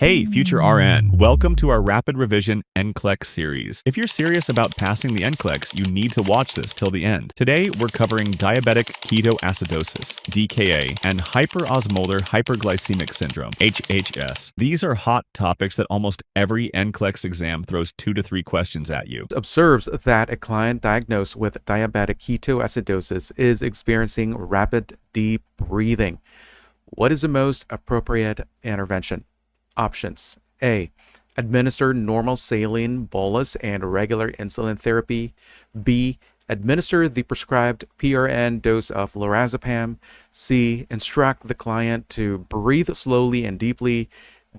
Hey, future RN, welcome to our rapid revision NCLEX series. If you're serious about passing the NCLEX, you need to watch this till the end. Today, we're covering diabetic ketoacidosis, DKA, and hyperosmolar hyperglycemic syndrome, HHS. These are hot topics that almost every NCLEX exam throws 2 to 3 questions at you. Observes that a client diagnosed with diabetic ketoacidosis is experiencing rapid deep breathing. What is the most appropriate intervention? Options: A. Administer normal saline bolus and regular insulin therapy. B. Administer the prescribed PRN dose of lorazepam. C. Instruct the client to breathe slowly and deeply.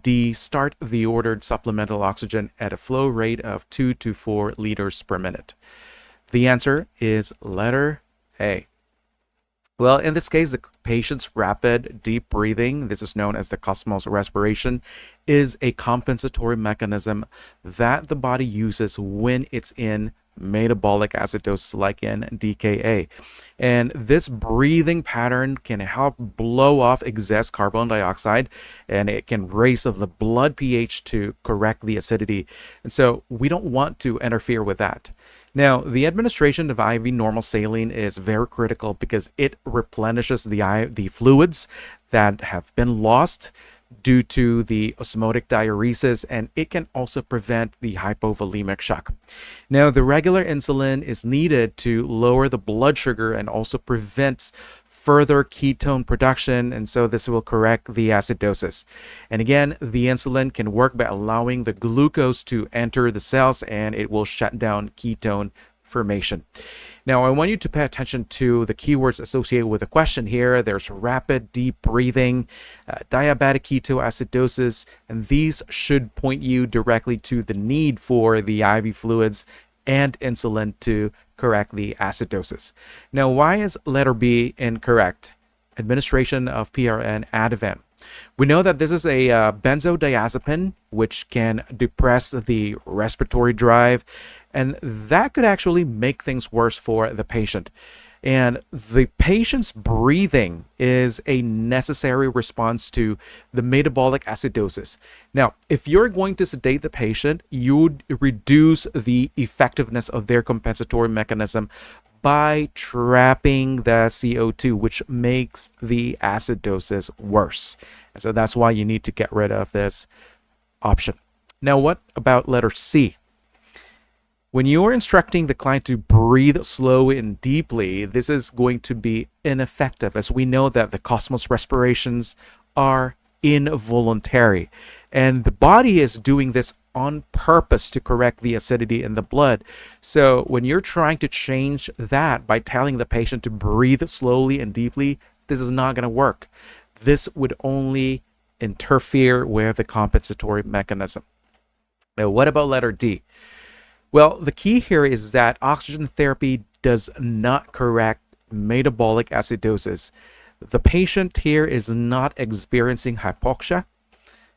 D. Start the ordered supplemental oxygen at a flow rate of 2 to 4 liters per minute. The answer is letter A. Well, in this case, the patient's rapid deep breathing, this is known as the Cosmos respiration, is a compensatory mechanism that the body uses when it's in metabolic acidosis, like in DKA. And this breathing pattern can help blow off excess carbon dioxide, and it can raise the blood pH to correct the acidity. And so we don't want to interfere with that. Now, the administration of IV normal saline is very critical because it replenishes the fluids that have been lost due to the osmotic diuresis, and it can also prevent the hypovolemic shock. Now, the regular insulin is needed to lower the blood sugar and also prevents further ketone production, and so this will correct the acidosis. And again, the insulin can work by allowing the glucose to enter the cells, and it will shut down ketone formation. Now, I want you to pay attention to the keywords associated with the question here. There's rapid deep breathing, diabetic ketoacidosis, and these should point you directly to the need for the IV fluids and insulin to correct the acidosis. Now, why is letter B incorrect? Administration of PRN Ativan. We know that this is a benzodiazepine, which can depress the respiratory drive, and that could actually make things worse for the patient. And the patient's breathing is a necessary response to the metabolic acidosis. Now, if you're going to sedate the patient, you would reduce the effectiveness of their compensatory mechanism by trapping the CO2, which makes the acidosis worse. And so that's why you need to get rid of this option. Now, what about letter C? When you're instructing the client to breathe slowly and deeply, this is going to be ineffective, as we know that the Cosmos respirations are involuntary. And the body is doing this on purpose to correct the acidity in the blood. So when you're trying to change that by telling the patient to breathe slowly and deeply, this is not going to work. This would only interfere with the compensatory mechanism. Now, what about letter D? Well, the key here is that oxygen therapy does not correct metabolic acidosis. The patient here is not experiencing hypoxia,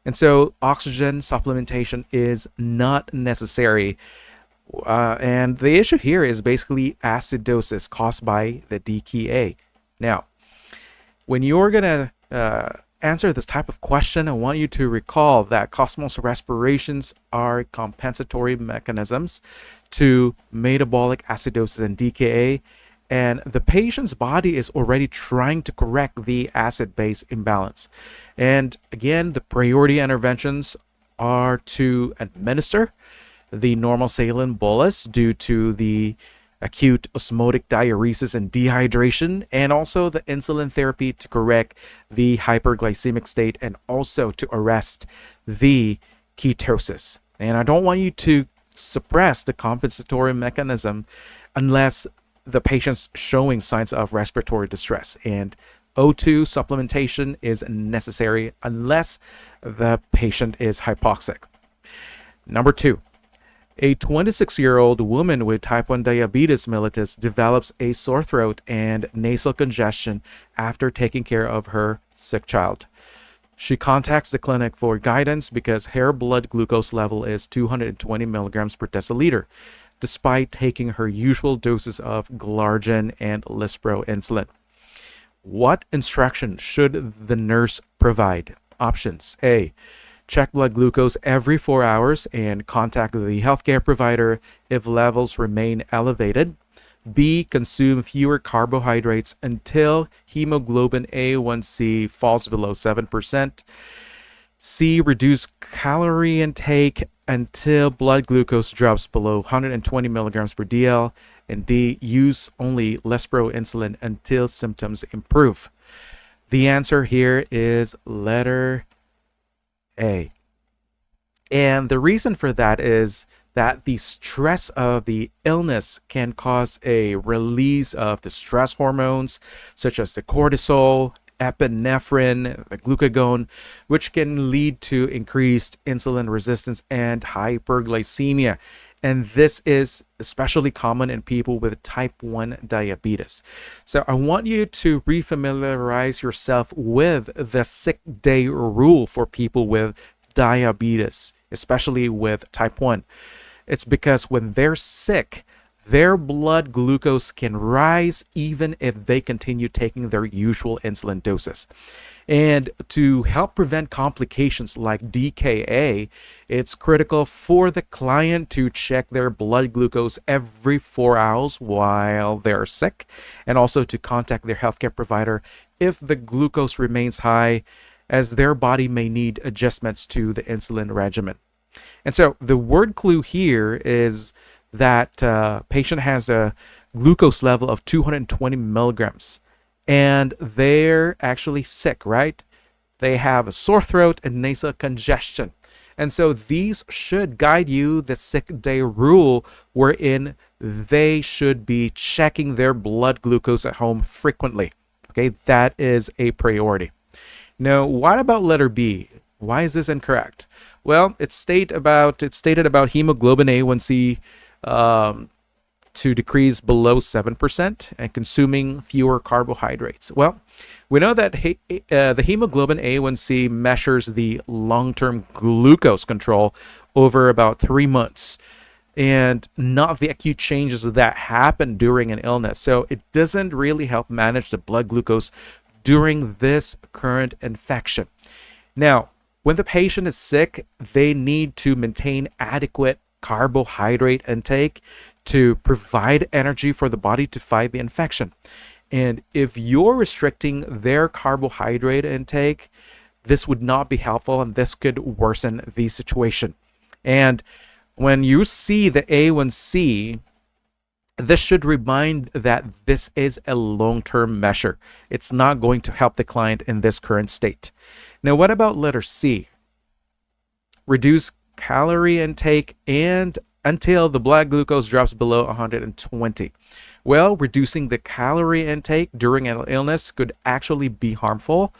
and so oxygen supplementation is not necessary. And the issue here is basically acidosis caused by the DKA. Now, when you're going to answer this type of question, I want you to recall that Cosmos respirations are compensatory mechanisms to metabolic acidosis and DKA, and the patient's body is already trying to correct the acid-base imbalance. And again, the priority interventions are to administer the normal saline bolus due to the acute osmotic diuresis and dehydration, and also the insulin therapy to correct the hyperglycemic state and also to arrest the ketosis. And I don't want you to suppress the compensatory mechanism unless the patient's showing signs of respiratory distress. And O2 supplementation is necessary unless the patient is hypoxic. Number 2. A 26-year-old woman with type 1 diabetes mellitus develops a sore throat and nasal congestion after taking care of her sick child. She contacts the clinic for guidance because her blood glucose level is 220 milligrams per deciliter, despite taking her usual doses of Glargine and Lispro insulin. What instruction should the nurse provide? Options: A. check blood glucose every 4 hours and contact the healthcare provider if levels remain elevated. B, consume fewer carbohydrates until hemoglobin A1C falls below 7%. C, reduce calorie intake until blood glucose drops below 120 milligrams per DL. And D, use only Lispro insulin until symptoms improve. The answer here is letter A. And the reason for that is that the stress of the illness can cause a release of the stress hormones such as the cortisol, epinephrine, the glucagon, which can lead to increased insulin resistance and hyperglycemia. And this is especially common in people with type 1 diabetes. So I want you to refamiliarize yourself with the sick day rule for people with diabetes, especially with type 1. It's because when they're sick, their blood glucose can rise even if they continue taking their usual insulin doses. And to help prevent complications like DKA, it's critical for the client to check their blood glucose every 4 hours while they're sick, and also to contact their healthcare provider if the glucose remains high, as their body may need adjustments to the insulin regimen. And so the word clue here is that patient has a glucose level of 220 milligrams and they're actually sick, right? They have a sore throat and nasal congestion. And so these should guide you the sick day rule, wherein they should be checking their blood glucose at home frequently. Okay, that is a priority. Now, what about letter B? Why is this incorrect? Well, it's stated about hemoglobin A1C to decrease below 7% and consuming fewer carbohydrates. Well, we know that the hemoglobin A1C measures the long-term glucose control over about 3 months, and not the acute changes that happen during an illness. So it doesn't really help manage the blood glucose during this current infection. Now, when the patient is sick, they need to maintain adequate carbohydrate intake to provide energy for the body to fight the infection. And if you're restricting their carbohydrate intake, this would not be helpful, and this could worsen the situation. And when you see the A1C, this should remind that this is a long-term measure. It's not going to help the client in this current state. Now, what about letter C? Reduce calorie intake and until the blood glucose drops below 120. Well, reducing the calorie intake during an illness could actually be harmful,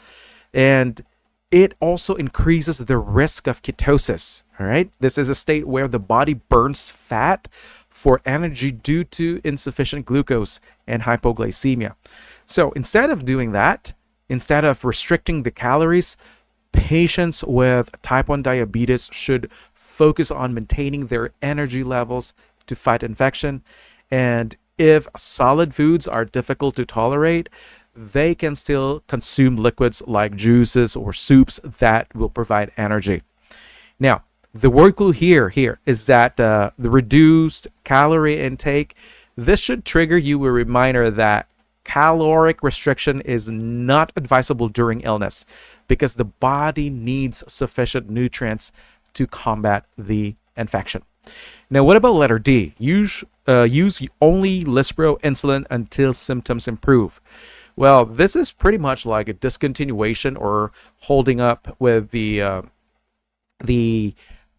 and it also increases the risk of ketosis. All right, this is a state where the body burns fat for energy due to insufficient glucose and hypoglycemia. So instead of doing that, instead of restricting the calories, patients with type 1 diabetes should focus on maintaining their energy levels to fight infection. And if solid foods are difficult to tolerate, they can still consume liquids like juices or soups that will provide energy. Now, the word clue here is that the reduced calorie intake, this should trigger you a reminder that caloric restriction is not advisable during illness, because the body needs sufficient nutrients to combat the infection. Now, what about letter D? Use only Lispro insulin until symptoms improve. Well, this is pretty much like a discontinuation or holding up with the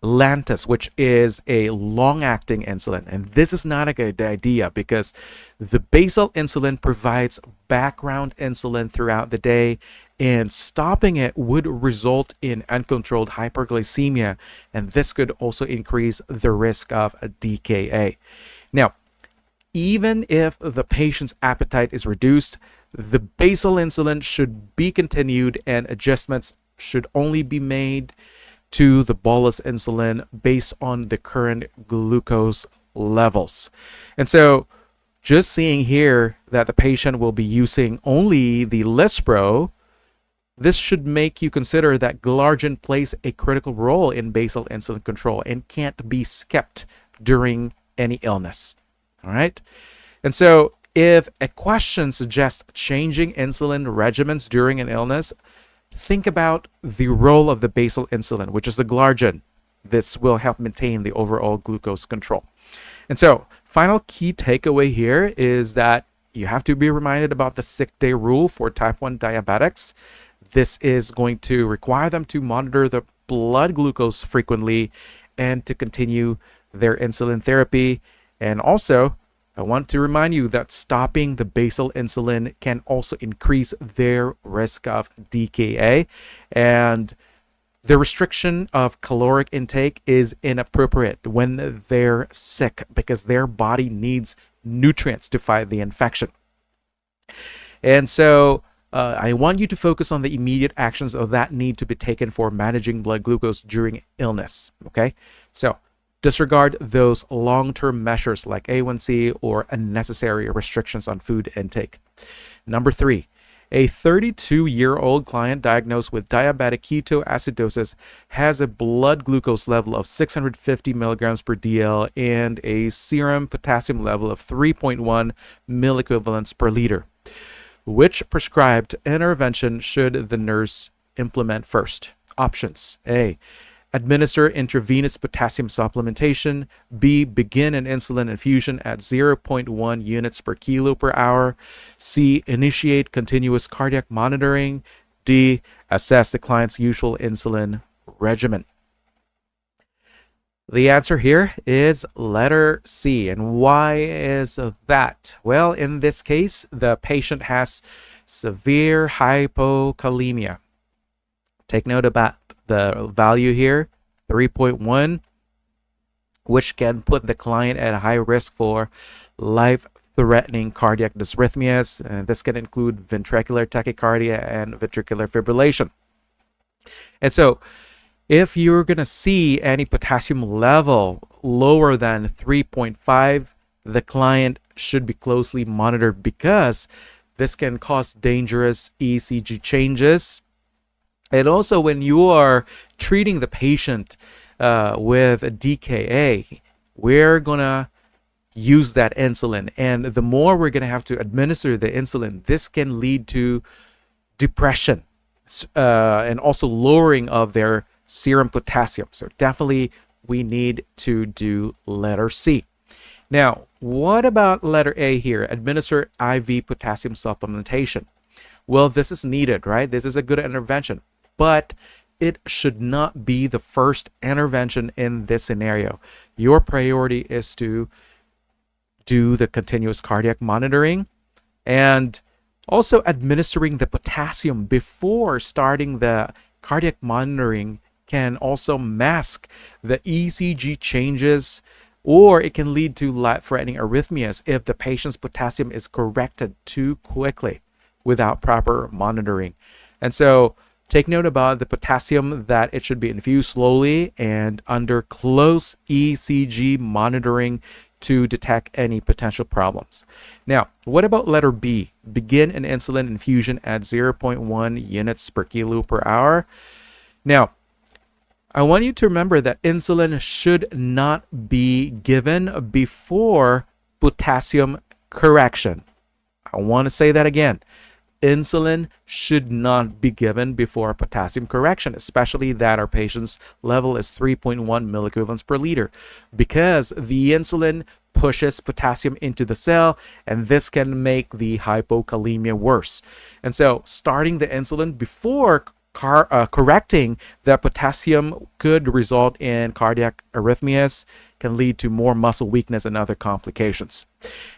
Lantus, which is a long-acting insulin. And this is not a good idea because the basal insulin provides background insulin throughout the day, and stopping it would result in uncontrolled hyperglycemia, and this could also increase the risk of a DKA. Now, even if the patient's appetite is reduced, the basal insulin should be continued, and adjustments should only be made to the bolus insulin based on the current glucose levels. And so just seeing here that the patient will be using only the Lispro, This should make you consider that glargine plays a critical role in basal insulin control and can't be skipped during any illness. All right. And so if a question suggests changing insulin regimens during an illness, think about the role of the basal insulin, which is the glargine. This will help maintain the overall glucose control. And so, final key takeaway here is that you have to be reminded about the sick day rule for type 1 diabetics. This is going to require them to monitor the blood glucose frequently and to continue their insulin therapy. And also, I want to remind you that stopping the basal insulin can also increase their risk of DKA, and the restriction of caloric intake is inappropriate when they're sick because their body needs nutrients to fight the infection. And so I want you to focus on the immediate actions that need to be taken for managing blood glucose during illness. Okay, so disregard those long-term measures like A1C or unnecessary restrictions on food intake. Number 3, a 32-year-old client diagnosed with diabetic ketoacidosis has a blood glucose level of 650 milligrams per DL and a serum potassium level of 3.1 milliequivalents per liter. Which prescribed intervention should the nurse implement first? Options: A, administer intravenous potassium supplementation. B, begin an insulin infusion at 0.1 units per kilo per hour. C, initiate continuous cardiac monitoring. D, assess the client's usual insulin regimen. The answer here is letter C. And why is that? Well, in this case, the patient has severe hypokalemia. Take note about the value here, 3.1, which can put the client at a high risk for life-threatening cardiac dysrhythmias. And this can include ventricular tachycardia and ventricular fibrillation. And so, if you're going to see any potassium level lower than 3.5, the client should be closely monitored because this can cause dangerous ECG changes. And also, when you are treating the patient with a DKA, we're going to use that insulin. And the more we're going to have to administer the insulin, this can lead to depression and also lowering of their serum potassium. So definitely we need to do letter C. Now, what about letter A here? Administer IV potassium supplementation. Well, this is needed, right? This is a good intervention, but it should not be the first intervention in this scenario. Your priority is to do the continuous cardiac monitoring and also administering the potassium before starting the cardiac monitoring can also mask the ECG changes, or it can lead to life-threatening arrhythmias if the patient's potassium is corrected too quickly without proper monitoring. And so take note about the potassium, that it should be infused slowly and under close ECG monitoring to detect any potential problems. Now, what about letter B? Begin an insulin infusion at 0.1 units per kilo per hour. Now, I want you to remember that insulin should not be given before potassium correction. I want to say that again. Insulin should not be given before potassium correction, especially that our patient's level is 3.1 milliequivalents per liter, because the insulin pushes potassium into the cell, and this can make the hypokalemia worse. And so starting the insulin before correcting the potassium could result in cardiac arrhythmias, can lead to more muscle weakness and other complications.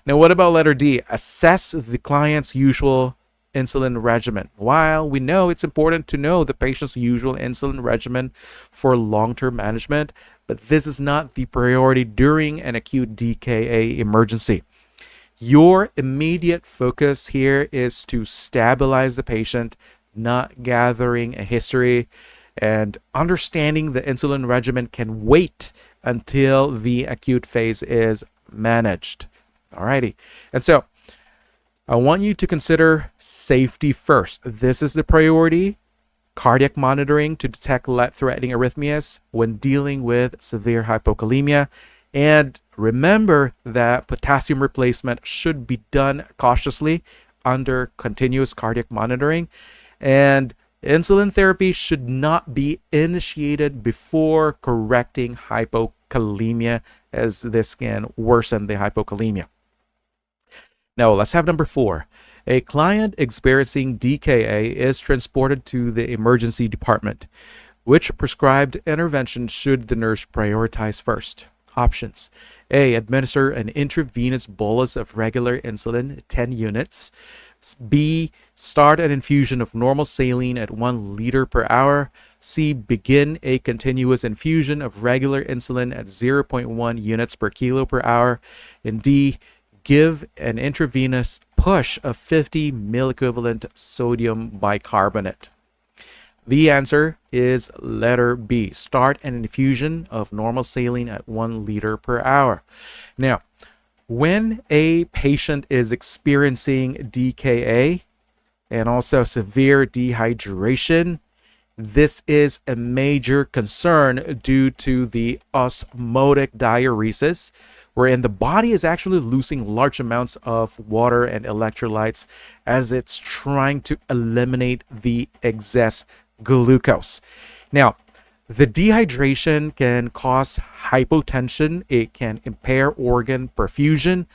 Now, what about letter D? Assess the client's usual insulin regimen. While we know it's important to know the patient's usual insulin regimen for long-term management, but this is not the priority during an acute DKA emergency. Your immediate focus here is to stabilize the patient, not gathering a history, and understanding the insulin regimen can wait until the acute phase is managed. Alrighty. And so I want you to consider safety first. This is the priority. cardiac monitoring to detect life-threatening arrhythmias when dealing with severe hypokalemia. And remember that potassium replacement should be done cautiously under continuous cardiac monitoring. And insulin therapy should not be initiated before correcting hypokalemia, as this can worsen the hypokalemia. Now, let's have number 4. A client experiencing DKA is transported to the emergency department. Which prescribed intervention should the nurse prioritize first? Options: A. Administer an intravenous bolus of regular insulin, 10 units. B. Start an infusion of normal saline at 1 liter per hour. C. Begin a continuous infusion of regular insulin at 0.1 units per kilo per hour. And D. Give an intravenous push of 50 milliequivalent sodium bicarbonate. The answer is letter B. Start an infusion of normal saline at 1 liter per hour. Now, when a patient is experiencing DKA and also severe dehydration, this is a major concern due to the osmotic diuresis, wherein the body is actually losing large amounts of water and electrolytes as it's trying to eliminate the excess glucose. Now, the dehydration can cause hypotension, it can impair organ perfusion,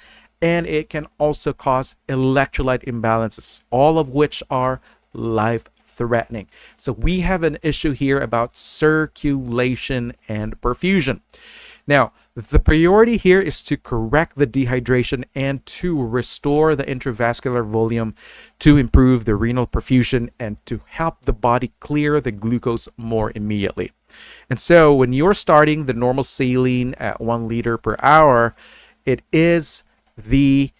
and it can also cause electrolyte imbalances, all of which are life-threatening. So we have an issue here about circulation and perfusion. Now, the priority here is to correct the dehydration and to restore the intravascular volume to improve the renal perfusion and to help the body clear the glucose more immediately. And so when you're starting the normal saline at 1 liter per hour, it is the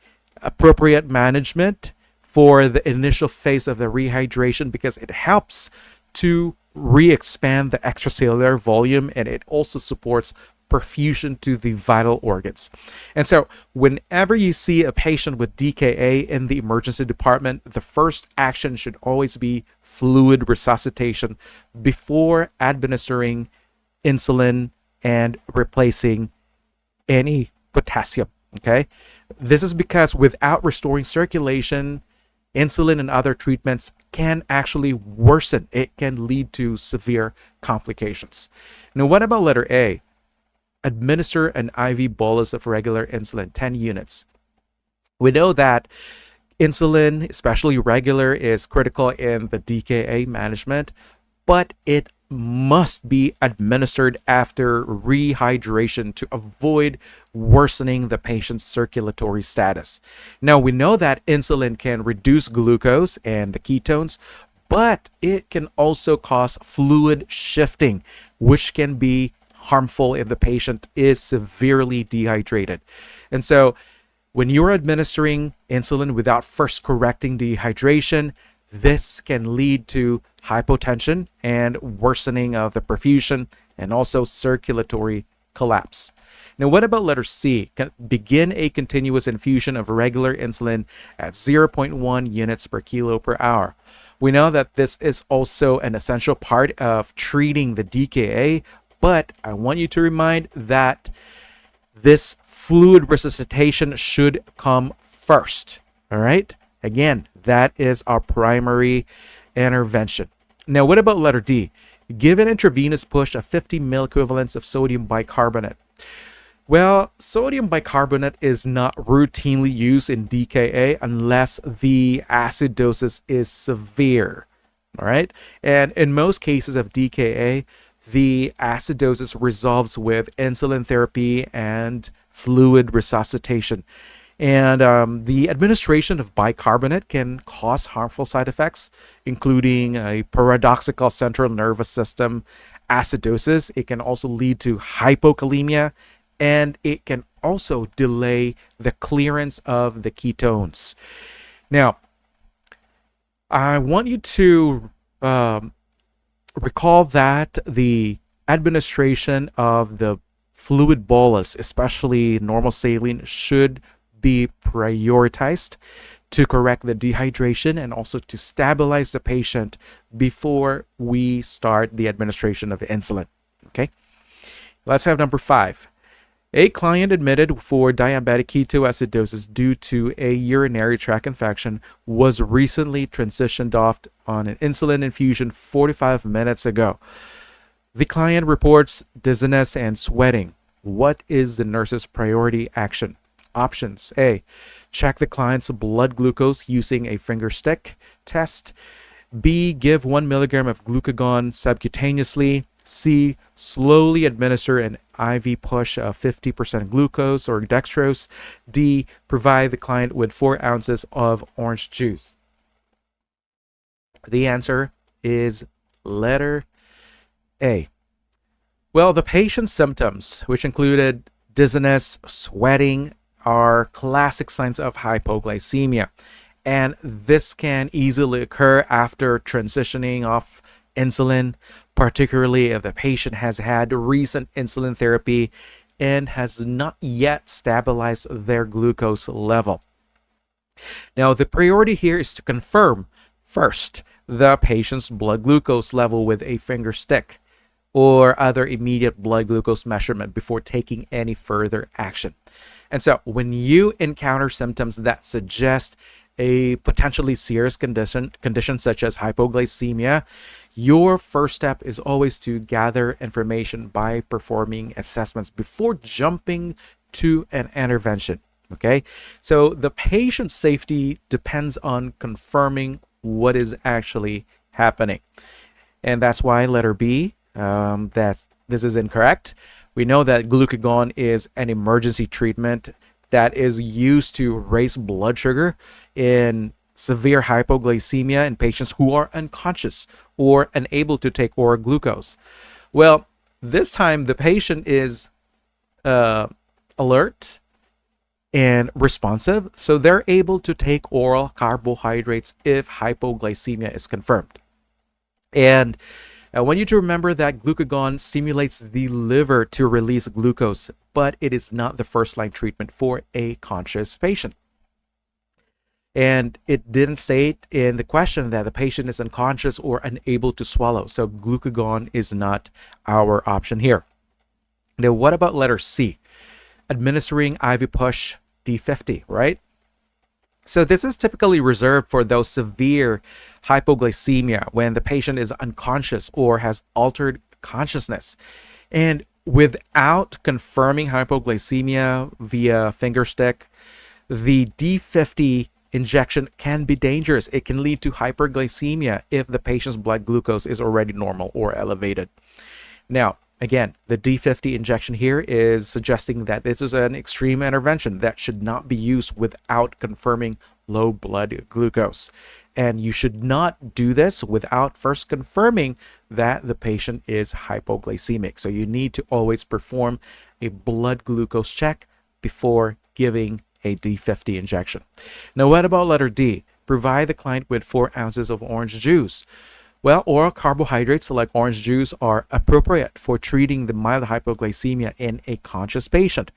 appropriate management for the initial phase of the rehydration because it helps to re-expand the extracellular volume and it also supports perfusion to the vital organs. And so whenever you see a patient with DKA in the emergency department, the first action should always be fluid resuscitation before administering insulin and replacing any potassium. Okay, this is because without restoring circulation, insulin and other treatments can actually worsen. It can lead to severe complications. Now, what about letter A? Administer an IV bolus of regular insulin, 10 units. We know that insulin, especially regular, is critical in the DKA management, but it must be administered after rehydration to avoid worsening the patient's circulatory status. Now, we know that insulin can reduce glucose and the ketones, but it can also cause fluid shifting, which can be harmful if the patient is severely dehydrated. And so when you're administering insulin without first correcting dehydration, this can lead to hypotension and worsening of the perfusion and also circulatory collapse. Now, what about letter C? Begin a continuous infusion of regular insulin at 0.1 units per kilo per hour. We know that this is also an essential part of treating the DKA, but I want you to remind that this fluid resuscitation should come first. All right? Again, that is our primary intervention. Now, what about letter D? Give an intravenous push of 50 milliequivalents of sodium bicarbonate. Well, sodium bicarbonate is not routinely used in DKA unless the acidosis is severe. All right? And in most cases of DKA, the acidosis resolves with insulin therapy and fluid resuscitation. And the administration of bicarbonate can cause harmful side effects, including a paradoxical central nervous system acidosis. It can also lead to hypokalemia, and it can also delay the clearance of the ketones. Now, I want you to recall that the administration of the fluid bolus, especially normal saline, should be prioritized to correct the dehydration and also to stabilize the patient before we start the administration of insulin. Okay, let's have number 5. A client admitted for diabetic ketoacidosis due to a urinary tract infection was recently transitioned off on an insulin infusion 45 minutes ago. The client reports dizziness and sweating. What is the nurse's priority action? Options: A, check the client's blood glucose using a finger stick test. B, give 1 milligram of glucagon subcutaneously. C, slowly administer an IV push of 50% glucose or dextrose. D, provide the client with 4 ounces of orange juice. The answer is letter A. Well, the patient's symptoms, which included dizziness, sweating, are classic signs of hypoglycemia. And this can easily occur after transitioning off insulin, particularly if the patient has had recent insulin therapy and has not yet stabilized their glucose level. Now, the priority here is to confirm first the patient's blood glucose level with a finger stick or other immediate blood glucose measurement before taking any further action. And so when you encounter symptoms that suggest a potentially serious condition such as hypoglycemia, your first step is always to gather information by performing assessments before jumping to an intervention. Okay, so the patient's safety depends on confirming what is actually happening. And that's why letter B, that this is incorrect. We know that glucagon is an emergency treatment that is used to raise blood sugar in severe hypoglycemia in patients who are unconscious or unable to take oral glucose. Well, this time the patient is alert and responsive, so they're able to take oral carbohydrates if hypoglycemia is confirmed. And I want you to remember that glucagon stimulates the liver to release glucose, but it is not the first-line treatment for a conscious patient. And it didn't state in the question that the patient is unconscious or unable to swallow, so glucagon is not our option here. Now, what about letter C? Administering IV push D50, right? So this is typically reserved for those severe hypoglycemia when the patient is unconscious or has altered consciousness. And without confirming hypoglycemia via finger stick, the D50 injection can be dangerous. It can lead to hyperglycemia if the patient's blood glucose is already normal or elevated. Now, again, the D50 injection here is suggesting that this is an extreme intervention that should not be used without confirming low blood glucose. And you should not do this without first confirming that the patient is hypoglycemic. So you need to always perform a blood glucose check before giving a D50 injection. Now, what about letter D? Provide the client with 4 ounces of orange juice. Well, oral carbohydrates like orange juice are appropriate for treating the mild hypoglycemia in a conscious patient.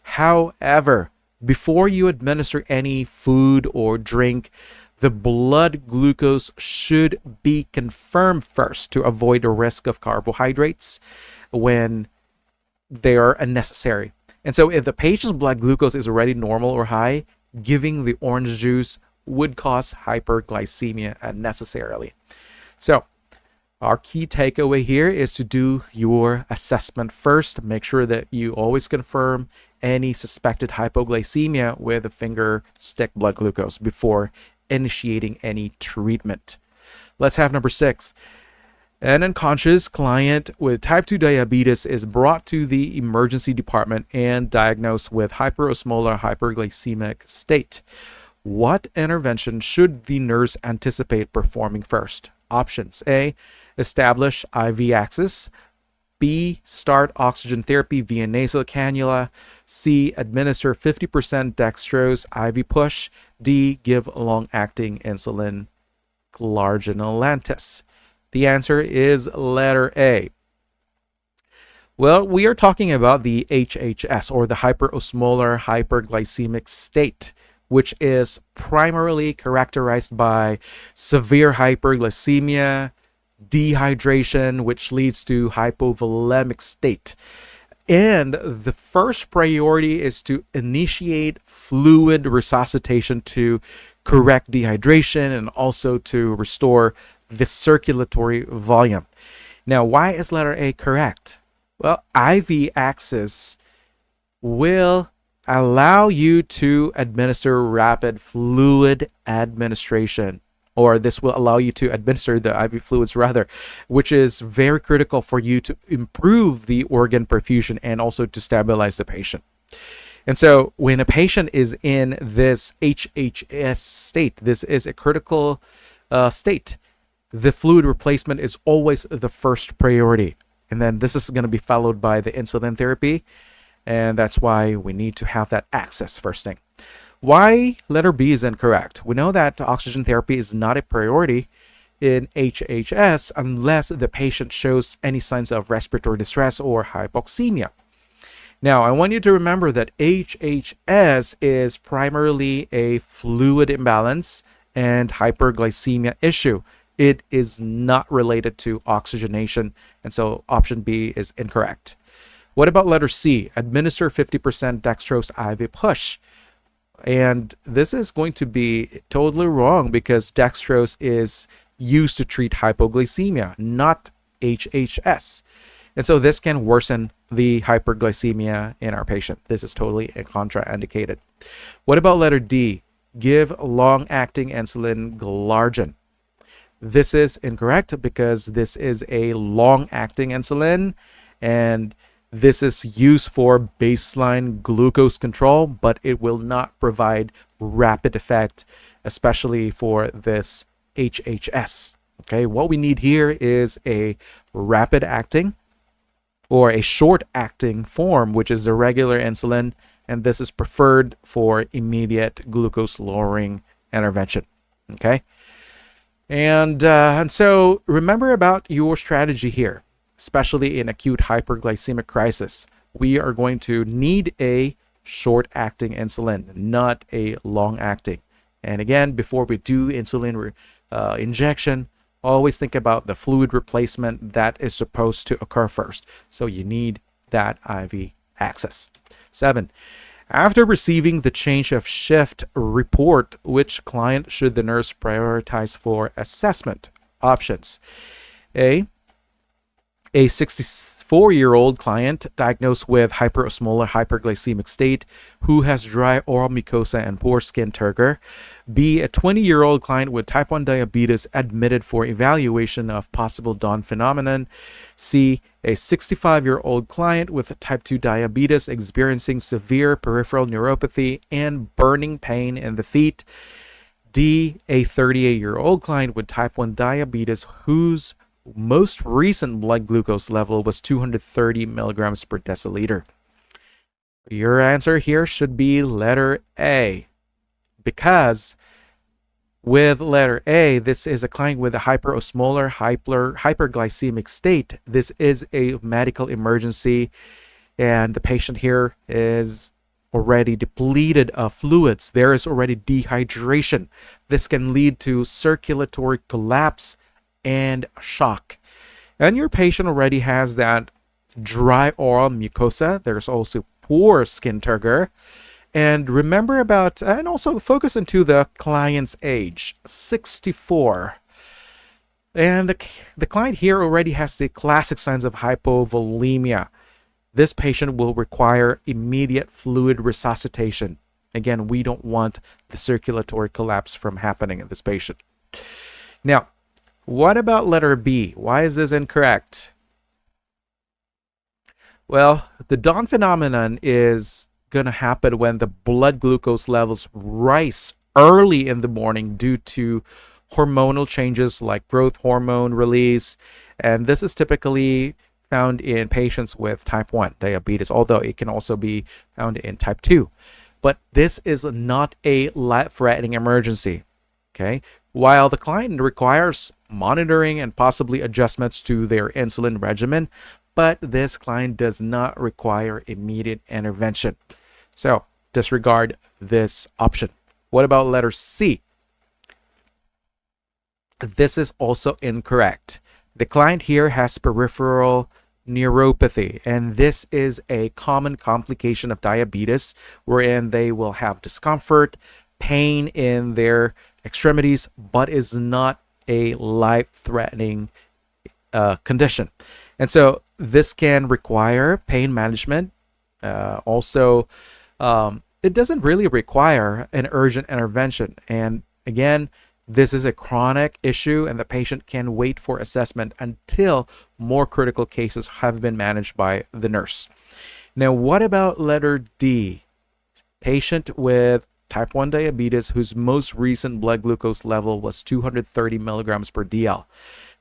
However, before you administer any food or drink, the blood glucose should be confirmed first to avoid the risk of carbohydrates when they are unnecessary. And so if the patient's blood glucose is already normal or high, giving the orange juice would cause hyperglycemia unnecessarily. So our key takeaway here is to do your assessment first. Make sure that you always confirm any suspected hypoglycemia with a finger stick blood glucose before initiating any treatment. Let's have number 6. An unconscious client with type 2 diabetes is brought to the emergency department and diagnosed with hyperosmolar hyperglycemic state. What intervention should the nurse anticipate performing first? Options: A, establish IV access. B, start oxygen therapy via nasal cannula. C, administer 50% dextrose IV push. D, give long-acting insulin glargine Lantus. The answer is letter A. Well, we are talking about the HHS, or the hyperosmolar hyperglycemic state, which is primarily characterized by severe hyperglycemia, dehydration, which leads to hypovolemic state. And the first priority is to initiate fluid resuscitation to correct dehydration and also to restore the circulatory volume. Now, why is letter A correct? Well, IV access will allow you to administer rapid fluid administration, or this will allow you to administer the IV fluids rather, which is very critical for you to improve the organ perfusion and also to stabilize the patient. And so when a patient is in this HHS state, this is a critical state, the fluid replacement is always the first priority. And then this is going to be followed by the insulin therapy. And that's why we need to have that access first thing. Why letter B is incorrect? We know that oxygen therapy is not a priority in HHS unless the patient shows any signs of respiratory distress or hypoxemia. Now, I want you to remember that HHS is primarily a fluid imbalance and hyperglycemia issue. It is not related to oxygenation, and so option B is incorrect. What about letter C? Administer 50% dextrose IV push. And this is going to be totally wrong because dextrose is used to treat hypoglycemia, not HHS. And so this can worsen the hyperglycemia in our patient. This is totally contraindicated. What about letter D? Give long-acting insulin glargine. This is incorrect because this is a long-acting insulin and this is used for baseline glucose control, but it will not provide rapid effect, especially for this HHS. Okay, what we need here is a rapid acting or a short acting form, which is the regular insulin, and this is preferred for immediate glucose lowering intervention. Okay, and so remember about your strategy here, especially in acute hyperglycemic crisis. We are going to need a short acting insulin, not a long acting. And again, before we do insulin injection, always think about the fluid replacement that is supposed to occur first. So you need that IV access. 7. After receiving the change of shift report, which client should the nurse prioritize for assessment? Options. A 64-year-old client diagnosed with hyperosmolar hyperglycemic state who has dry oral mucosa and poor skin turgor. B, a 20-year-old client with type 1 diabetes admitted for evaluation of possible Dawn phenomenon. C, a 65-year-old client with type 2 diabetes experiencing severe peripheral neuropathy and burning pain in the feet. D, a 38-year-old client with type 1 diabetes whose most recent blood glucose level was 230 milligrams per deciliter. Your answer here should be letter A, because with letter A, this is a client with a hyperosmolar hyperglycemic state. This is a medical emergency, and the patient here is already depleted of fluids. There is already dehydration. This can lead to circulatory collapse and shock. And your patient already has that dry oral mucosa. There's also poor skin turgor. And remember about, and also focus into the client's age, 64. And the client here already has the classic signs of hypovolemia. This patient will require immediate fluid resuscitation. Again, we don't want the circulatory collapse from happening in this patient. Now, what about letter B? Why is this incorrect? Well, the Dawn phenomenon is going to happen when the blood glucose levels rise early in the morning due to hormonal changes like growth hormone release. And this is typically found in patients with type 1 diabetes, although it can also be found in type 2. But this is not a life-threatening emergency. Okay, while the client requires monitoring and possibly adjustments to their insulin regimen, but this client does not require immediate intervention. So disregard this option. What about letter C? This is also incorrect. The client here has peripheral neuropathy, and this is a common complication of diabetes wherein they will have discomfort, pain in their extremities, but is not a life-threatening condition. And so this can require pain management. Also, it doesn't really require an urgent intervention. And again, this is a chronic issue, and the patient can wait for assessment until more critical cases have been managed by the nurse. Now, what about letter D? Patient with type 1 diabetes whose most recent blood glucose level was 230 milligrams per DL.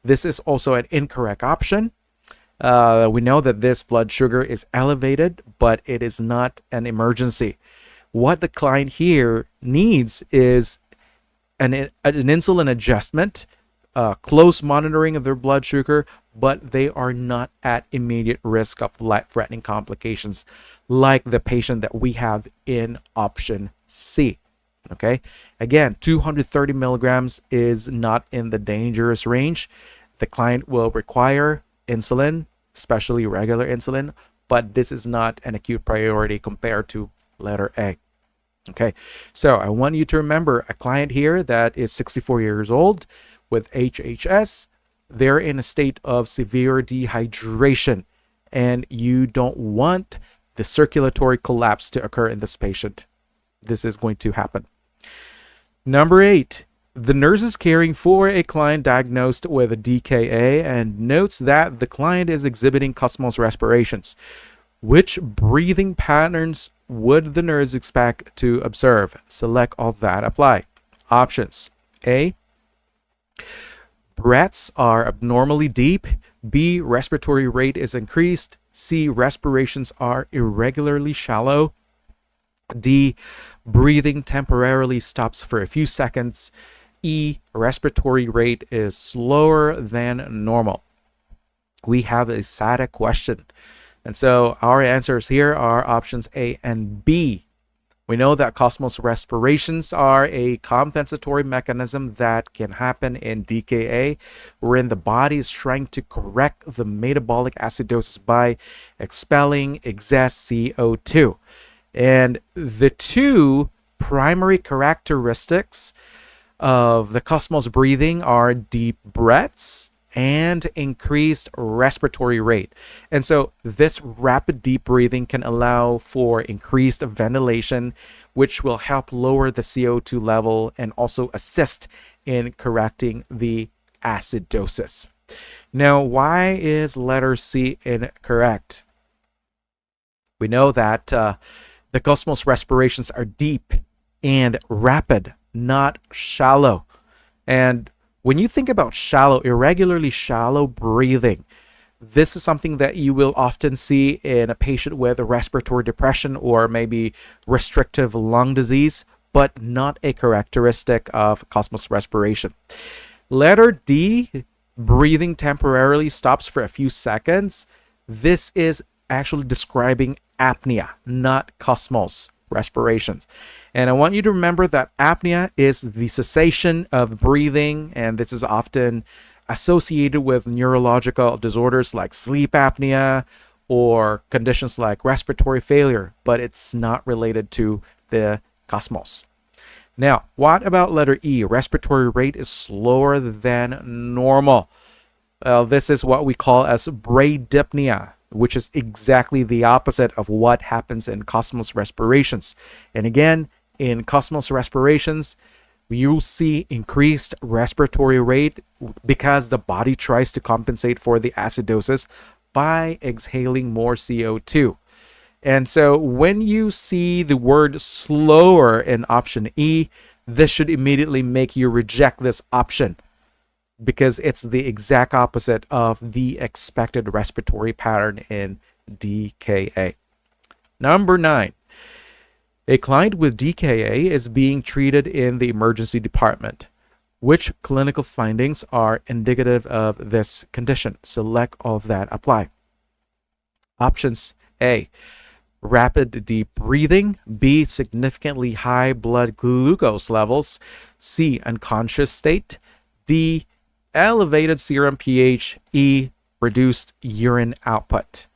This is also an incorrect option. We know that this blood sugar is elevated, but it is not an emergency. What the client here needs is an insulin adjustment, close monitoring of their blood sugar, but they are not at immediate risk of life-threatening complications like the patient that we have in option C. Okay, again, 230 milligrams is not in the dangerous range. The client will require insulin, especially regular insulin, but this is not an acute priority compared to letter A. Okay, so I want you to remember a client here that is 64 years old with HHS. They're in a state of severe dehydration, and you don't want the circulatory collapse to occur in this patient. This is going to happen. Number 8, the nurse is caring for a client diagnosed with a DKA and notes that the client is exhibiting Kussmaul's respirations. Which breathing patterns would the nurse expect to observe? Select all that apply. Options: A, breaths are abnormally deep. B, respiratory rate is increased. C, respirations are irregularly shallow. D, breathing temporarily stops for a few seconds. E, respiratory rate is slower than normal. We have a SATA question. And so our answers here are options A and B. We know that Kussmaul's respirations are a compensatory mechanism that can happen in DKA, wherein the body is trying to correct the metabolic acidosis by expelling excess CO2. And the two primary characteristics of the Kussmaul's breathing are deep breaths and increased respiratory rate. And so this rapid deep breathing can allow for increased ventilation, which will help lower the CO2 level and also assist in correcting the acidosis. Now, why is letter C incorrect? We know that the Kussmaul's respirations are deep and rapid, not shallow. And when you think about shallow, irregularly shallow breathing, this is something that you will often see in a patient with a respiratory depression or maybe restrictive lung disease, but not a characteristic of Kussmaul's respiration. Letter D, breathing temporarily stops for a few seconds. This is actually describing apnea, not Kussmaul's respirations. And I want you to remember that apnea is the cessation of breathing, and this is often associated with neurological disorders like sleep apnea or conditions like respiratory failure, but it's not related to the Kussmaul's. Now, what about letter E? Respiratory rate is slower than normal. This is what we call as bradypnea, which is exactly the opposite of what happens in Kussmaul's respirations. And again, in Kussmaul's respirations, you'll see increased respiratory rate because the body tries to compensate for the acidosis by exhaling more CO2. And so when you see the word slower in option E, this should immediately make you reject this option, because it's the exact opposite of the expected respiratory pattern in DKA. Number 9, a client with DKA is being treated in the emergency department. Which clinical findings are indicative of this condition? Select all that apply. Options: A, rapid deep breathing, B, significantly high blood glucose levels, C, unconscious state, D, elevated serum pH, E, reduced urine output.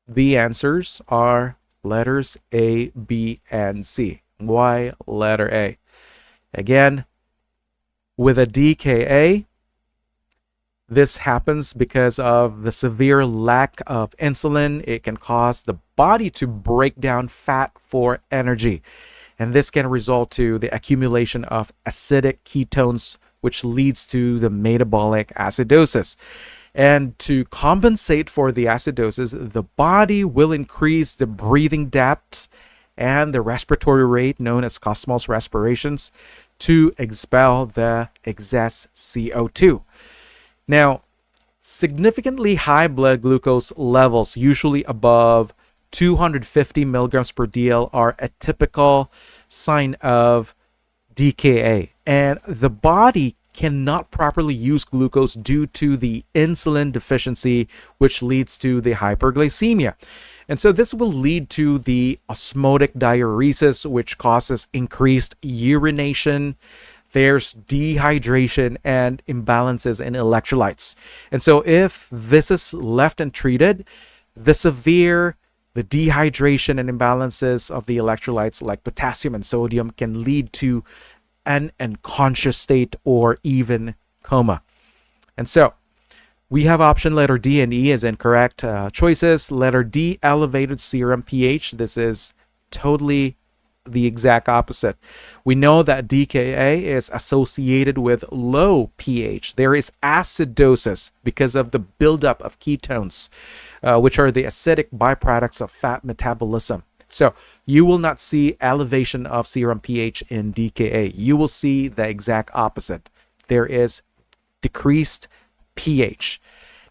The answers are letters A, B, and C. Why letter A? Again, with a DKA, this happens because of the severe lack of insulin. It can cause the body to break down fat for energy. And this can result to the accumulation of acidic ketones, which leads to the metabolic acidosis. And to compensate for the acidosis, the body will increase the breathing depth and the respiratory rate, known as osmosis respirations, to expel the excess CO2. Now, significantly high blood glucose levels, usually above 250 milligrams per DL, are a typical sign of DKA. And the body cannot properly use glucose due to the insulin deficiency, which leads to the hyperglycemia. And so this will lead to the osmotic diuresis, which causes increased urination. There's dehydration and imbalances in electrolytes. And so if this is left untreated, the dehydration and imbalances of the electrolytes like potassium and sodium can lead to an unconscious state or even coma. And so we have option letter D and E as incorrect choices. Letter D, elevated serum pH. This is totally the exact opposite. We know that DKA is associated with low pH. There is acidosis because of the buildup of ketones, which are the acidic byproducts of fat metabolism. So you will not see elevation of serum pH in DKA. You will see the exact opposite. There is decreased pH.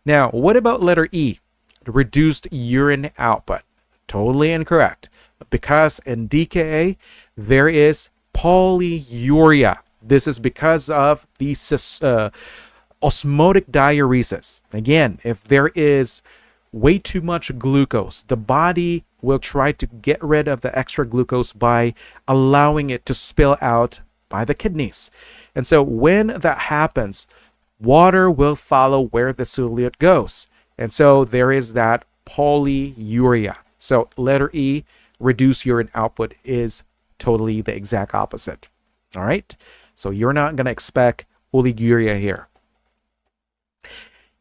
Now, what about letter E? Reduced urine output. Totally incorrect. Because in DKA, there is polyuria. This is because of the osmotic diuresis. Again, if there is way too much glucose, the body will try to get rid of the extra glucose by allowing it to spill out by the kidneys. And so when that happens, water will follow where the solute goes. And so there is that polyuria. So letter E, reduced urine output, is totally the exact opposite. All right. So you're not going to expect oliguria here.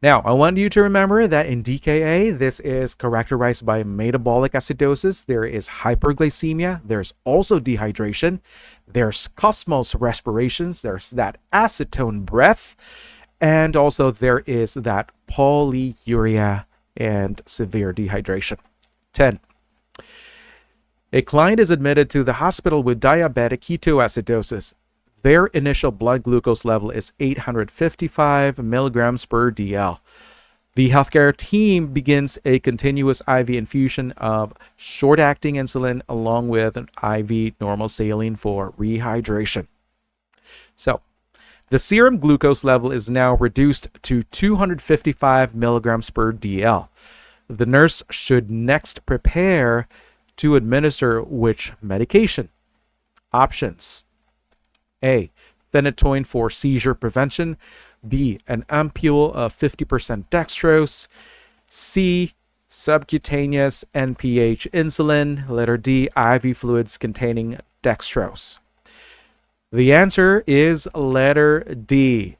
Now, I want you to remember that in DKA, this is characterized by metabolic acidosis. There is hyperglycemia. There's also dehydration. There's osmosis respirations. There's that acetone breath. And also there is that polyuria and severe dehydration. 10. A client is admitted to the hospital with diabetic ketoacidosis. Their initial blood glucose level is 855 milligrams per DL. The healthcare team begins a continuous IV infusion of short-acting insulin along with an IV normal saline for rehydration. So, the serum glucose level is now reduced to 255 milligrams per DL. The nurse should next prepare to administer which medication? Options: A, phenytoin for seizure prevention. B, an ampule of 50% dextrose. C, subcutaneous NPH insulin. Letter D, IV fluids containing dextrose. The answer is letter D.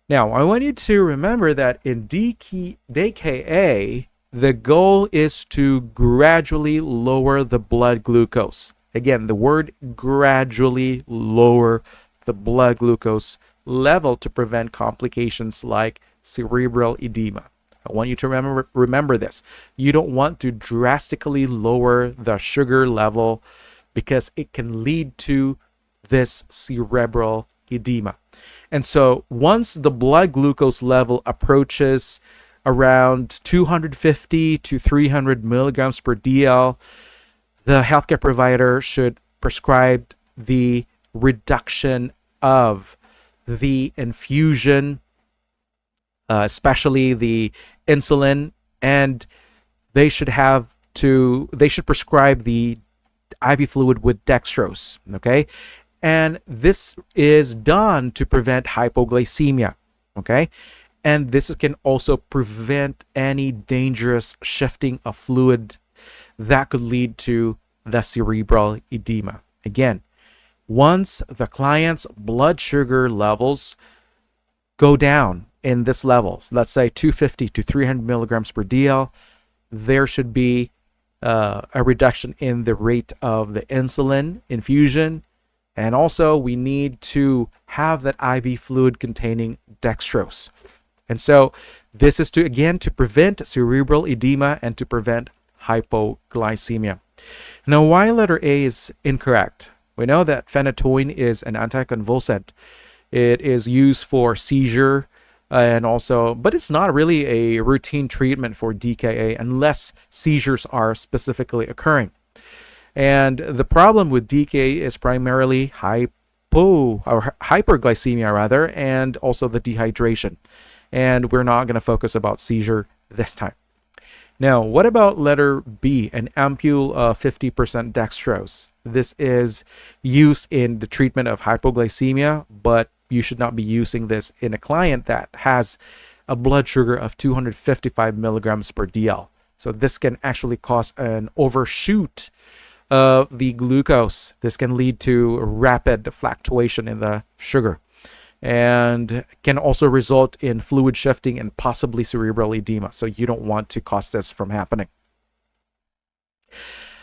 Now, I want you to remember that in DKA, the goal is to gradually lower the blood glucose. Again, the word gradually lower the blood glucose level to prevent complications like cerebral edema. I want you to remember this. You don't want to drastically lower the sugar level because it can lead to this cerebral edema. And so once the blood glucose level approaches around 250 to 300 milligrams per DL, the healthcare provider should prescribe the reduction of the infusion, especially the insulin, and they should have they should prescribe the IV fluid with dextrose, okay? And this is done to prevent hypoglycemia, okay? And this can also prevent any dangerous shifting of fluid that could lead to the cerebral edema. Again, once the client's blood sugar levels go down in this levels, let's say 250 to 300 milligrams per DL, there should be a reduction in the rate of the insulin infusion. And also we need to have that IV fluid containing dextrose. And so this is to prevent cerebral edema and to prevent hypoglycemia. Now, why letter A is incorrect? We know that phenytoin is an anticonvulsant. It is used for seizure and also, but it's not really a routine treatment for DKA unless seizures are specifically occurring. And the problem with DKA is primarily hyperglycemia rather, and also the dehydration. And we're not going to focus about seizure this time. Now, what about letter B, an ampule of 50% dextrose? This is used in the treatment of hypoglycemia, but you should not be using this in a client that has a blood sugar of 255 milligrams per DL. So this can actually cause an overshoot of the glucose. This can lead to rapid fluctuation in the sugar and can also result in fluid shifting and possibly cerebral edema. So you don't want to cause this from happening.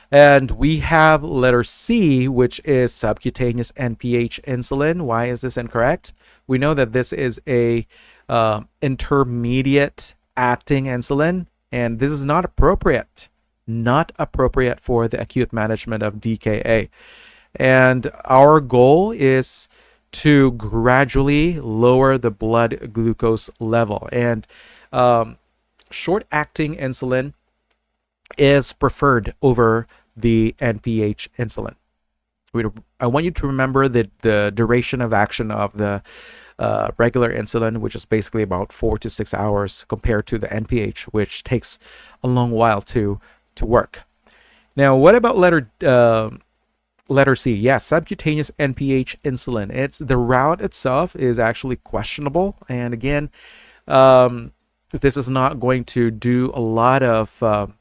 And we have letter C, which is subcutaneous NPH insulin. Why is this incorrect? We know that this is a intermediate acting insulin, and this is not appropriate for the acute management of DKA. And our goal is to gradually lower the blood glucose level. And short-acting insulin is preferred over the NPH insulin. I want you to remember that the duration of action of the regular insulin, which is basically about 4 to 6 hours, compared to the NPH, which takes a long while to work. Now, what about letter C? Yes, subcutaneous NPH insulin. The route itself is actually questionable, and again, this is not going to do a lot of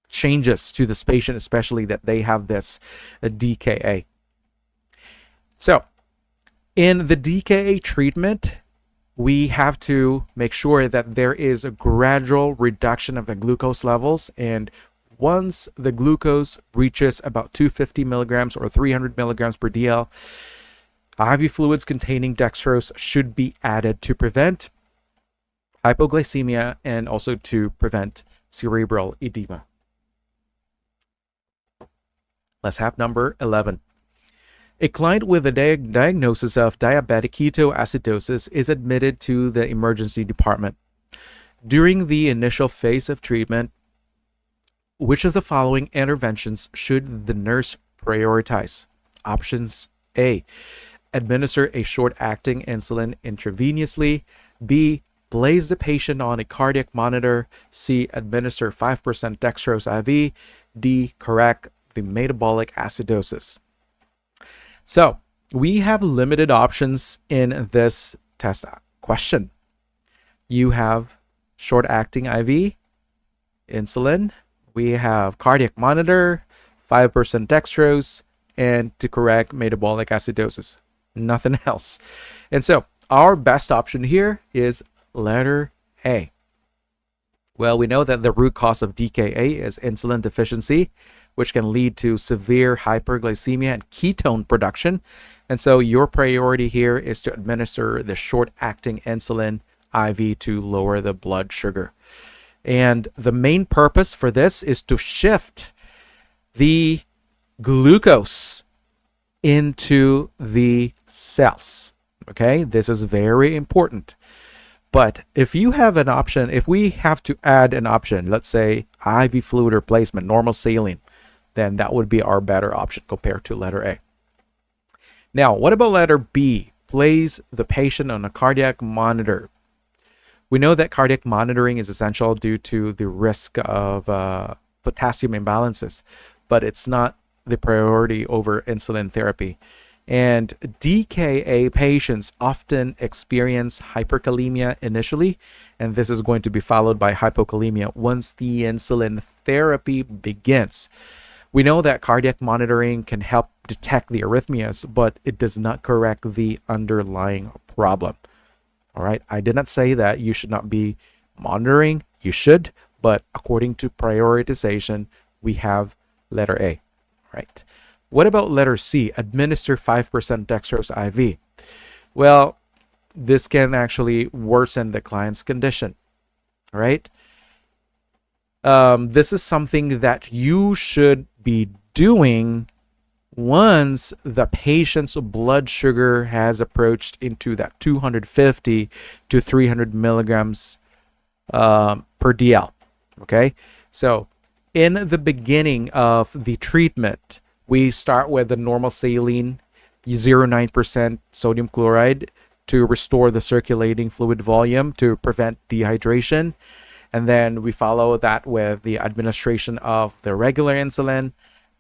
changes to this patient, especially that they have this DKA. So, in the DKA treatment, we have to make sure that there is a gradual reduction of the glucose levels, and once the glucose reaches about 250 milligrams or 300 milligrams per DL, IV fluids containing dextrose should be added to prevent hypoglycemia and also to prevent cerebral edema. Let's have number 11. A client with a diagnosis of diabetic ketoacidosis is admitted to the emergency department. During the initial phase of treatment, which of the following interventions should the nurse prioritize? Options: A, administer a short-acting insulin intravenously. B, place the patient on a cardiac monitor. C, administer 5% dextrose IV. D, correct the metabolic acidosis. So we have limited options in this test question. You have short-acting IV, insulin, we have cardiac monitor, 5% dextrose, and to correct metabolic acidosis. Nothing else. And so our best option here is letter A. Well, we know that the root cause of DKA is insulin deficiency, which can lead to severe hyperglycemia and ketone production. And so your priority here is to administer the short-acting insulin IV to lower the blood sugar. And the main purpose for this is to shift the glucose into the cells. Okay, this is very important. But if you have an option, if we have to add an option, let's say IV fluid replacement, normal saline, then that would be our better option compared to letter A. Now, what about letter B? Place the patient on a cardiac monitor. We know that cardiac monitoring is essential due to the risk of potassium imbalances, but it's not the priority over insulin therapy. And DKA patients often experience hyperkalemia initially, and this is going to be followed by hypokalemia once the insulin therapy begins. We know that cardiac monitoring can help detect the arrhythmias, but it does not correct the underlying problem. All right, I did not say that you should not be monitoring. You should, but according to prioritization, we have letter A. Right. What about letter C? Administer 5% dextrose IV. Well, this can actually worsen the client's condition. All right. This is something that you should be doing once the patient's blood sugar has approached into that 250 to 300 milligrams per DL. Okay. So in the beginning of the treatment, we start with the normal saline, 0.9% sodium chloride to restore the circulating fluid volume to prevent dehydration. And then we follow that with the administration of the regular insulin.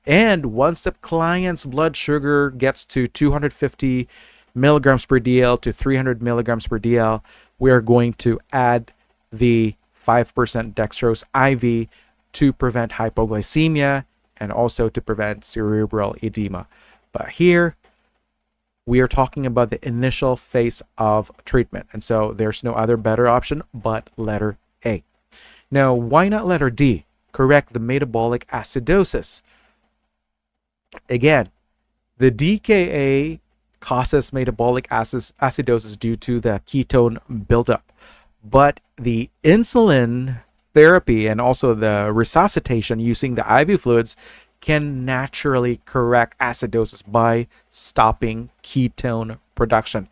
And once the client's blood sugar gets to 250 milligrams per DL to 300 milligrams per DL, we are going to add the 5% dextrose IV to prevent hypoglycemia and also to prevent cerebral edema. But here, we are talking about the initial phase of treatment. And so there's no other better option but letter A. Now, why not letter D? Correct the metabolic acidosis. Again, the DKA causes metabolic acidosis due to the ketone buildup. But the insulin therapy and also the resuscitation using the IV fluids can naturally correct acidosis by stopping ketone production.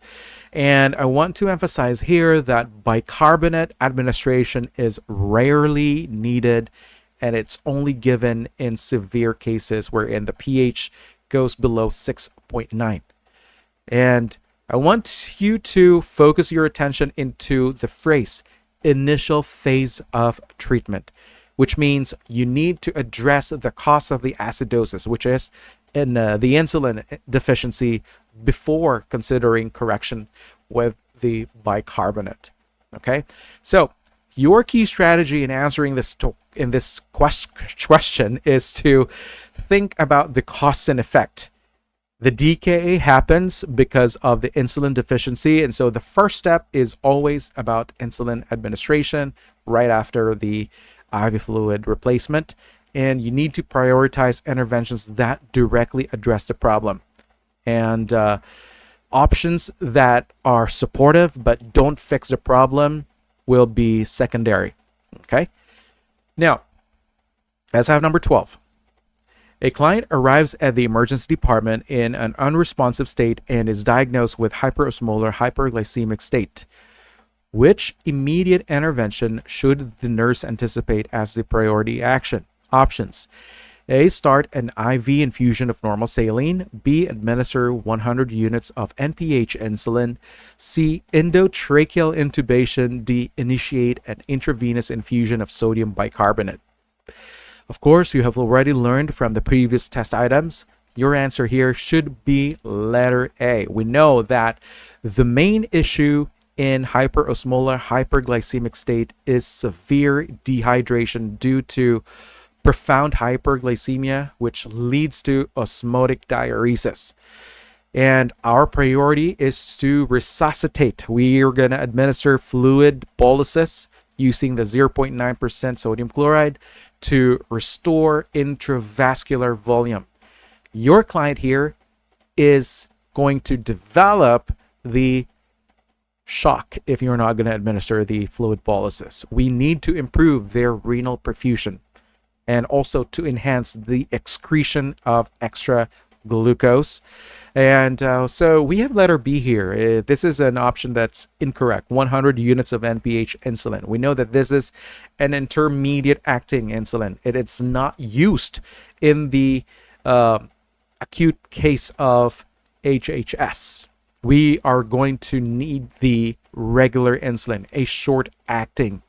And I want to emphasize here that bicarbonate administration is rarely needed, and it's only given in severe cases wherein the pH goes below 6.9. And I want you to focus your attention into the phrase initial phase of treatment, which means you need to address the cause of the acidosis, which is in the insulin deficiency, before considering correction with the bicarbonate. Okay, so your key strategy in answering this question is to think about the cause and effect. The DKA happens because of the insulin deficiency, and so the first step is always about insulin administration right after the IV fluid replacement, and you need to prioritize interventions that directly address the problem. And options that are supportive but don't fix the problem will be secondary. Okay? Now, let's have number 12. A client arrives at the emergency department in an unresponsive state and is diagnosed with hyperosmolar hyperglycemic state. Which immediate intervention should the nurse anticipate as the priority action? Options. A. Start an IV infusion of normal saline. B. Administer 100 units of NPH insulin. C. Endotracheal intubation. D. Initiate an intravenous infusion of sodium bicarbonate. Of course, you have already learned from the previous test items. Your answer here should be letter A. We know that the main issue in hyperosmolar hyperglycemic state is severe dehydration due to profound hyperglycemia, which leads to osmotic diuresis. And our priority is to resuscitate. We are going to administer fluid boluses using the 0.9% sodium chloride to restore intravascular volume. Your client here is going to develop the shock if you're not going to administer the fluid boluses. We need to improve their renal perfusion and also to enhance the excretion of extra glucose. And so we have letter B here. This is an option that's incorrect. 100 units of NPH insulin. We know that this is an intermediate acting insulin. It's not used in the acute case of HHS. We are going to need the regular insulin, a short acting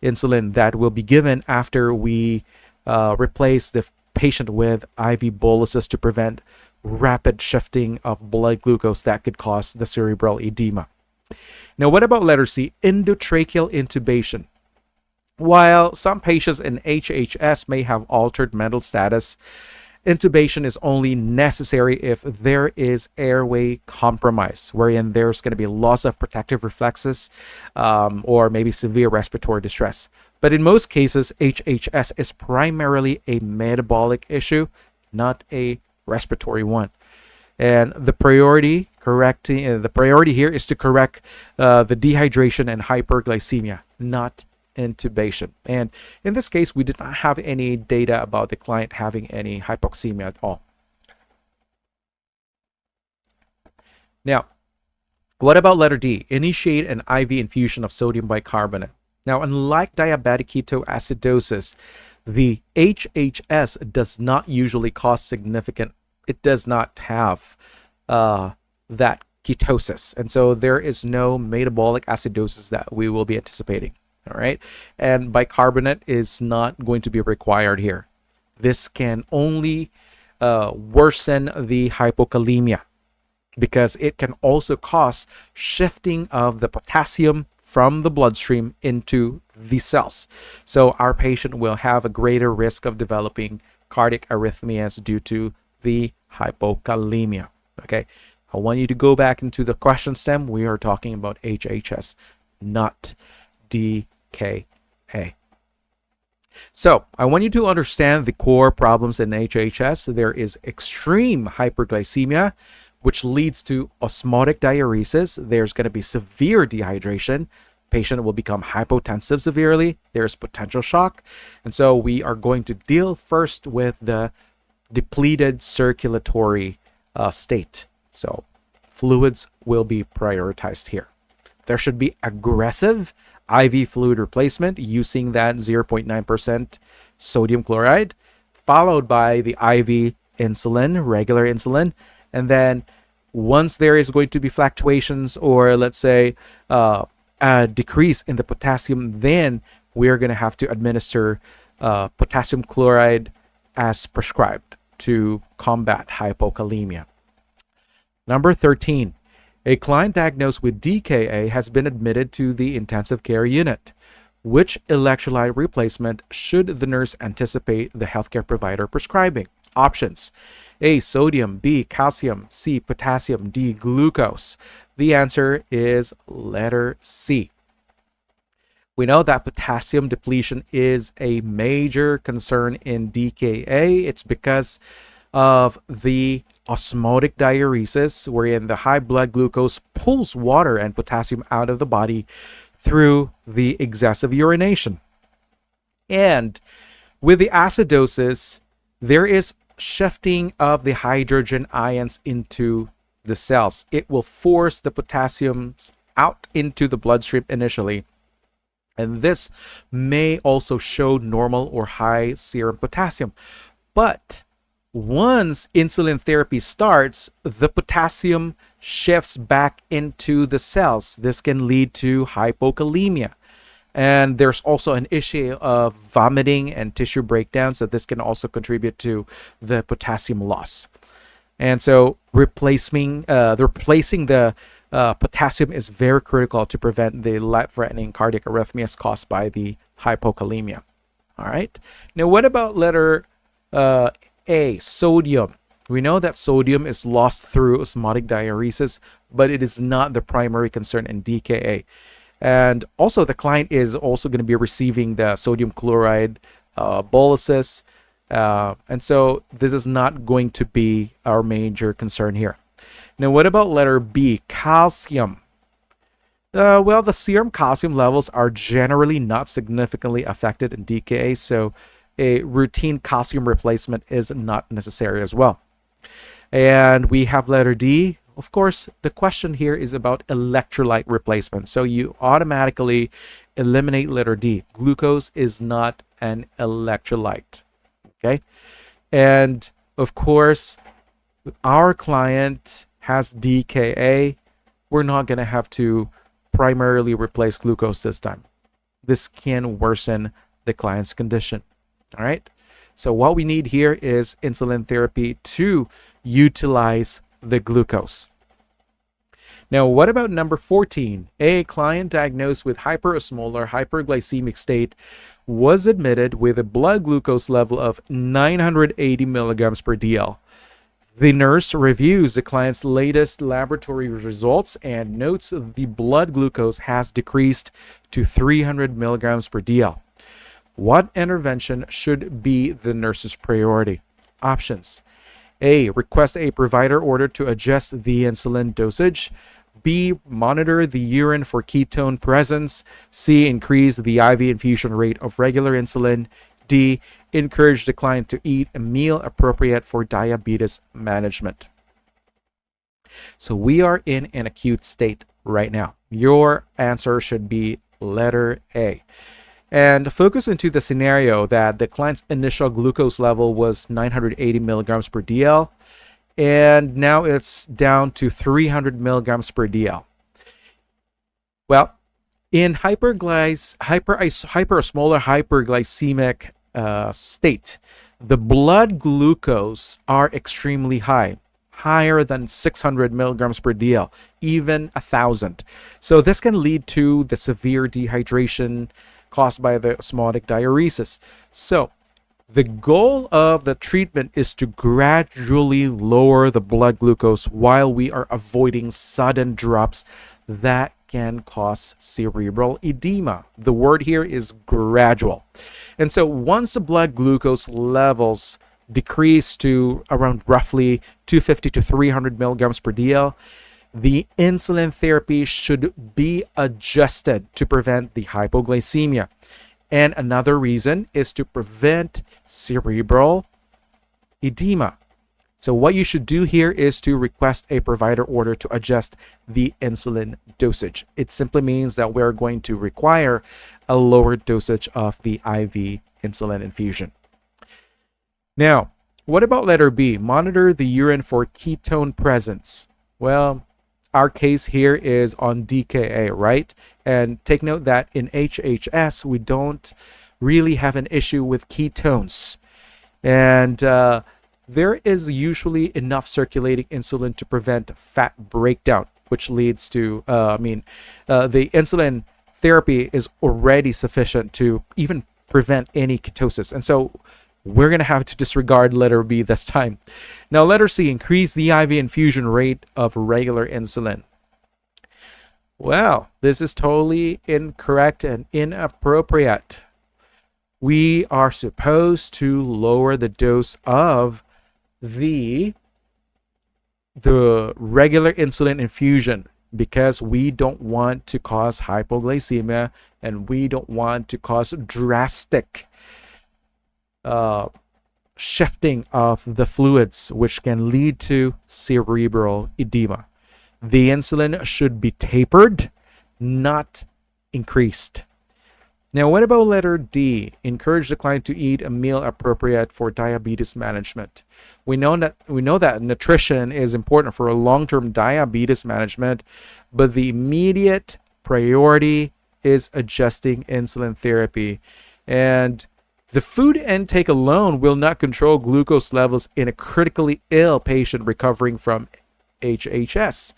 insulin that will be given after we replace the patient with IV boluses to prevent rapid shifting of blood glucose that could cause the cerebral edema. Now, what about letter C, endotracheal intubation? While some patients in HHS may have altered mental status, intubation is only necessary if there is airway compromise, wherein there's going to be loss of protective reflexes or maybe severe respiratory distress. But in most cases, HHS is primarily a metabolic issue, not a respiratory one. And the priority here is to correct the dehydration and hyperglycemia, not intubation. And in this case, we did not have any data about the client having any hypoxemia at all. Now, what about letter D? Initiate an IV infusion of sodium bicarbonate. Now, unlike diabetic ketoacidosis, the HHS does not usually cause significant, it does not have that ketosis. And so there is no metabolic acidosis that we will be anticipating. All right. And bicarbonate is not going to be required here. This can only worsen the hypokalemia because it can also cause shifting of the potassium from the bloodstream into the cells. So our patient will have a greater risk of developing cardiac arrhythmias due to the hypokalemia. Okay. I want you to go back into the question stem. We are talking about HHS, not DKA. So I want you to understand the core problems in HHS. There is extreme hyperglycemia, which leads to osmotic diuresis. There's going to be severe dehydration. Patient will become hypotensive severely. There's potential shock. And so we are going to deal first with the depleted circulatory state. So fluids will be prioritized here. There should be aggressive IV fluid replacement using that 0.9% sodium chloride, followed by the IV insulin, regular insulin. And then once there is going to be fluctuations or let's say a decrease in the potassium, then we're going to have to administer potassium chloride as prescribed to combat hypokalemia. Number 13. A client diagnosed with DKA has been admitted to the intensive care unit. Which electrolyte replacement should the nurse anticipate the healthcare provider prescribing? Options: A, sodium, B, calcium, C, potassium, D, glucose. The answer is letter C. We know that potassium depletion is a major concern in DKA. It's because of the osmotic diuresis, wherein the high blood glucose pulls water and potassium out of the body through the excessive urination. And with the acidosis, there is shifting of the hydrogen ions into the cells. It will force the potassium out into the bloodstream initially. And this may also show normal or high serum potassium. But once insulin therapy starts, the potassium shifts back into the cells. This can lead to hypokalemia. And there's also an issue of vomiting and tissue breakdown. So this can also contribute to the potassium loss. And so replacing the potassium is very critical to prevent the life-threatening cardiac arrhythmias caused by the hypokalemia. All right. Now, what about letter A, sodium? We know that sodium is lost through osmotic diuresis, but it is not the primary concern in DKA. And also, the client is also going to be receiving the sodium chloride boluses. And so this is not going to be our major concern here. Now, what about letter B, calcium? Well, the serum calcium levels are generally not significantly affected in DKA, so a routine calcium replacement is not necessary as well. And we have letter D. Of course, the question here is about electrolyte replacement. So you automatically eliminate letter D. Glucose is not an electrolyte. Okay. And of course, our client has DKA. We're not going to have to primarily replace glucose this time. This can worsen the client's condition. All right. So what we need here is insulin therapy to utilize the glucose. Now, what about number 14? A client diagnosed with hyperosmolar hyperglycemic state was admitted with a blood glucose level of 980 milligrams per DL. The nurse reviews the client's latest laboratory results and notes the blood glucose has decreased to 300 milligrams per DL. What intervention should be the nurse's priority? Options. A. Request a provider order to adjust the insulin dosage. B. Monitor the urine for ketone presence. C. Increase the IV infusion rate of regular insulin. D. Encourage the client to eat a meal appropriate for diabetes management. So we are in an acute state right now. Your answer should be letter A. And focus into the scenario that the client's initial glucose level was 980 milligrams per DL, and now it's down to 300 milligrams per DL. Well, in hyperosmolar hyperglycemic state, the blood glucose are extremely high, higher than 600 milligrams per DL, even 1,000. So this can lead to the severe dehydration caused by the osmotic diuresis. So the goal of the treatment is to gradually lower the blood glucose while we are avoiding sudden drops that can cause cerebral edema. The word here is gradual. And so once the blood glucose levels decrease to around roughly 250 to 300 milligrams per DL, the insulin therapy should be adjusted to prevent the hypoglycemia. And another reason is to prevent cerebral edema. So what you should do here is to request a provider order to adjust the insulin dosage. It simply means that we're going to require a lower dosage of the IV insulin infusion. Now, what about letter B? Monitor the urine for ketone presence. Well, our case here is on DKA, right? And take note that in HHS, we don't really have an issue with ketones. And there is usually enough circulating insulin to prevent fat breakdown, which leads to, the insulin therapy is already sufficient to even prevent any ketosis. And so we're going to have to disregard letter B this time. Now, letter C, increase the IV infusion rate of regular insulin. Well, this is totally incorrect and inappropriate. We are supposed to lower the dose of the regular insulin infusion because we don't want to cause hypoglycemia and we don't want to cause drastic shifting of the fluids, which can lead to cerebral edema. The insulin should be tapered, not increased. Now, what about letter D? Encourage the client to eat a meal appropriate for diabetes management. We know that nutrition is important for long-term diabetes management, but the immediate priority is adjusting insulin therapy. And the food intake alone will not control glucose levels in a critically ill patient recovering from HHS.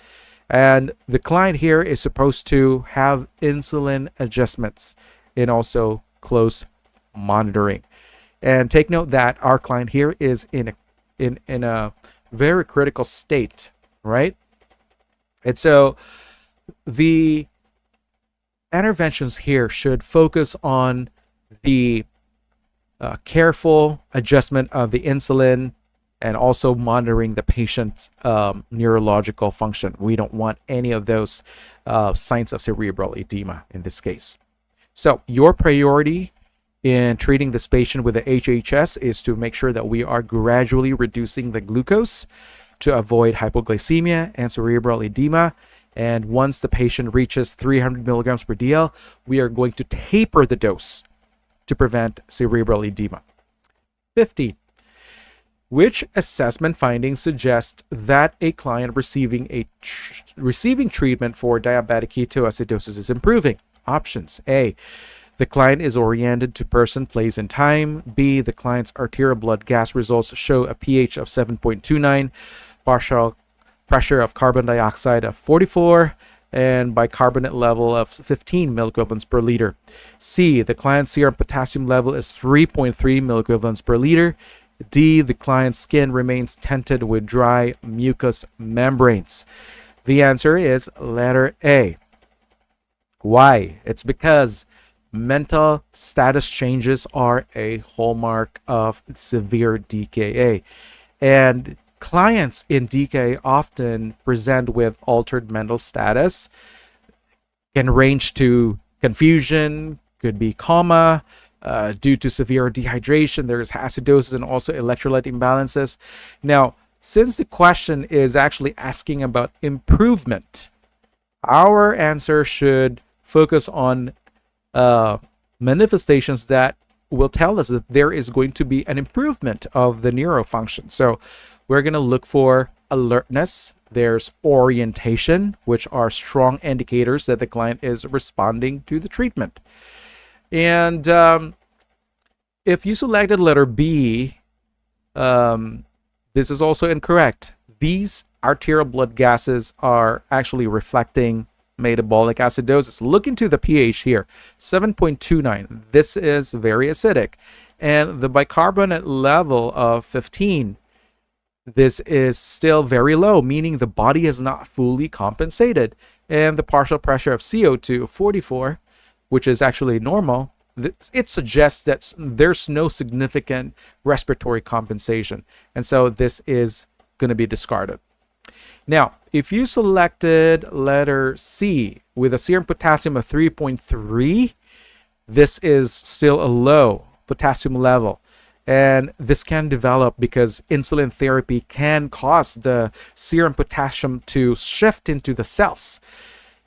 And the client here is supposed to have insulin adjustments and also close monitoring. And take note that our client here is in a very critical state, right? And so the interventions here should focus on the careful adjustment of the insulin and also monitoring the patient's neurological function. We don't want any of those signs of cerebral edema in this case. So your priority in treating this patient with the HHS is to make sure that we are gradually reducing the glucose to avoid hypoglycemia and cerebral edema. And once the patient reaches 300 milligrams per DL, we are going to taper the dose to prevent cerebral edema. 15. Which assessment findings suggest that a client receiving treatment for diabetic ketoacidosis is improving? Options. A. The client is oriented to person, place, and time. B, the client's arterial blood gas results show a pH of 7.29, partial pressure of carbon dioxide of 44, and bicarbonate level of 15 milliequivalents per liter. C, the client's serum potassium level is 3.3 milliequivalents per liter. D, the client's skin remains tinted with dry mucous membranes. The answer is letter A. Why? It's because mental status changes are a hallmark of severe DKA. And clients in DKA often present with altered mental status, can range to confusion, could be coma, due to severe dehydration. There's acidosis and also electrolyte imbalances. Now, since the question is actually asking about improvement, our answer should focus on manifestations that will tell us that there is going to be an improvement of the neurofunction. So we're going to look for alertness. There's orientation, which are strong indicators that the client is responding to the treatment. And if you selected letter B, this is also incorrect. These arterial blood gases are actually reflecting metabolic acidosis. Look into the pH here, 7.29. This is very acidic. And the bicarbonate level of 15, this is still very low, meaning the body is not fully compensated. And the partial pressure of CO2, 44, which is actually normal, it suggests that there's no significant respiratory compensation. And so this is going to be discarded. Now, if you selected letter C with a serum potassium of 3.3, this is still a low potassium level. And this can develop because insulin therapy can cause the serum potassium to shift into the cells.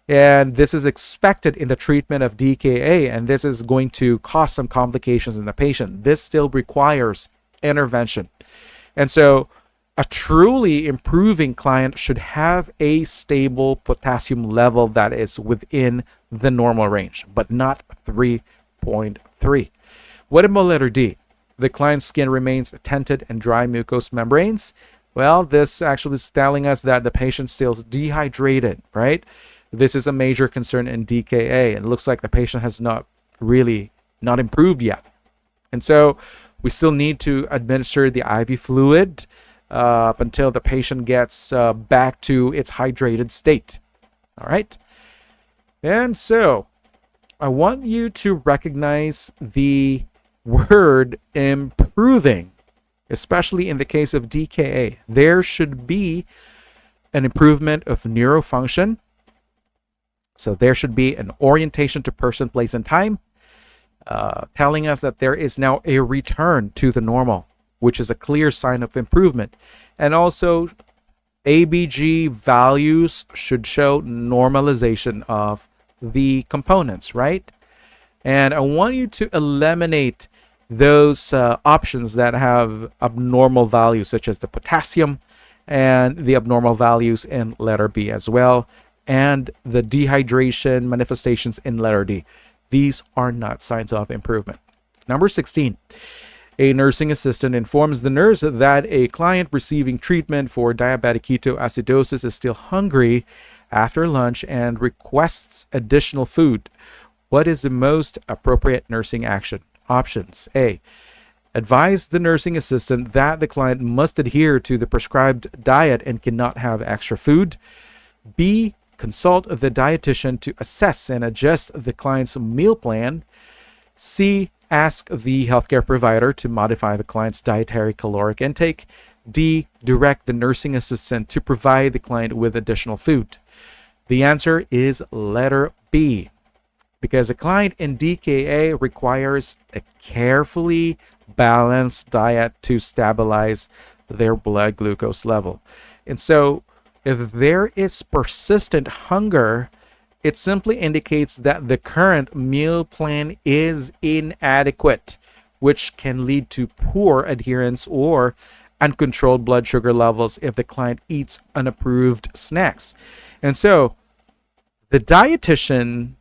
And this is expected in the treatment of DKA, and this is going to cause some complications in the patient. This still requires intervention. And so a truly improving client should have a stable potassium level that is within the normal range, but not 3.3. What about letter D? The client's skin remains tinted and dry mucous membranes. Well, this actually is telling us that the patient still is dehydrated, right? This is a major concern in DKA, and it looks like the patient has not improved yet. And so we still need to administer the IV fluid up until the patient gets back to its hydrated state. All right. And so I want you to recognize the word improving, especially in the case of DKA. There should be an improvement of neurofunction. So there should be an orientation to person, place, and time, telling us that there is now a return to the normal, which is a clear sign of improvement. And also, ABG values should show normalization of the components, right? And I want you to eliminate those options that have abnormal values, such as the potassium and the abnormal values in letter B as well, and the dehydration manifestations in letter D. These are not signs of improvement. Number 16. A nursing assistant informs the nurse that a client receiving treatment for diabetic ketoacidosis is still hungry after lunch and requests additional food. What is the most appropriate nursing action? Options. A. Advise the nursing assistant that the client must adhere to the prescribed diet and cannot have extra food. B. Consult the dietitian to assess and adjust the client's meal plan. C. Ask the healthcare provider to modify the client's dietary caloric intake. D. Direct the nursing assistant to provide the client with additional food. The answer is letter B, because a client in DKA requires a carefully balanced diet to stabilize their blood glucose level. And so if there is persistent hunger, it simply indicates that the current meal plan is inadequate, which can lead to poor adherence or uncontrolled blood sugar levels if the client eats unapproved snacks. And so the dietitian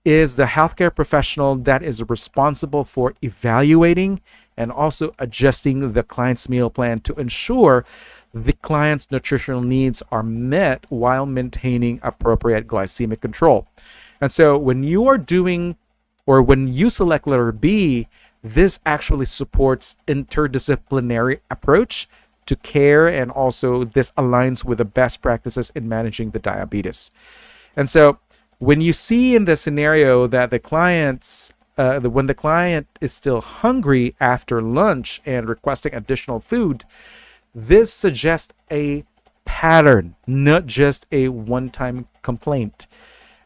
is the healthcare professional that is responsible for evaluating and also adjusting the client's meal plan to ensure the client's nutritional needs are met while maintaining appropriate glycemic control. And so when you are doing, or when you select letter B, this actually supports interdisciplinary approach to care, and also this aligns with the best practices in managing the diabetes. And so when you see in the scenario that the when the client is still hungry after lunch and requesting additional food, this suggests a pattern, not just a one-time complaint.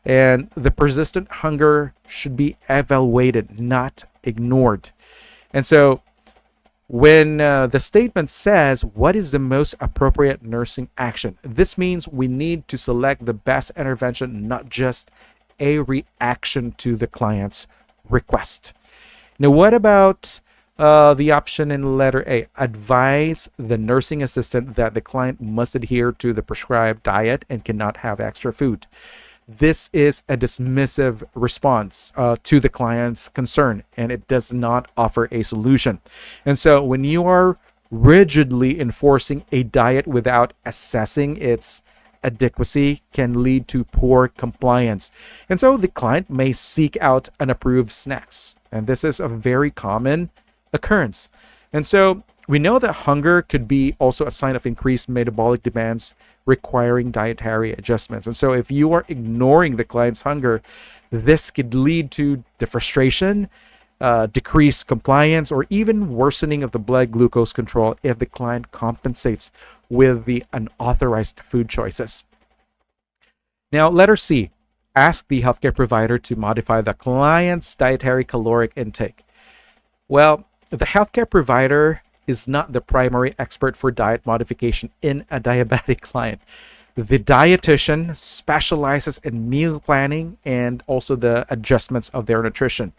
And the persistent hunger should be evaluated, not ignored. And so when the statement says, what is the most appropriate nursing action? This means we need to select the best intervention, not just a reaction to the client's request. Now, what about the option in letter A? Advise the nursing assistant that the client must adhere to the prescribed diet and cannot have extra food. This is a dismissive response to the client's concern, and it does not offer a solution. And so when you are rigidly enforcing a diet without assessing its adequacy, can lead to poor compliance. And so the client may seek out unapproved snacks. And this is a very common occurrence. And so we know that hunger could be also a sign of increased metabolic demands requiring dietary adjustments. And so if you are ignoring the client's hunger, this could lead to the frustration, decreased compliance, or even worsening of the blood glucose control if the client compensates with the unauthorized food choices. Now, letter C, ask the healthcare provider to modify the client's dietary caloric intake. Well, the healthcare provider is not the primary expert for diet modification in a diabetic client. The dietitian specializes in meal planning and also the adjustments of their nutrition.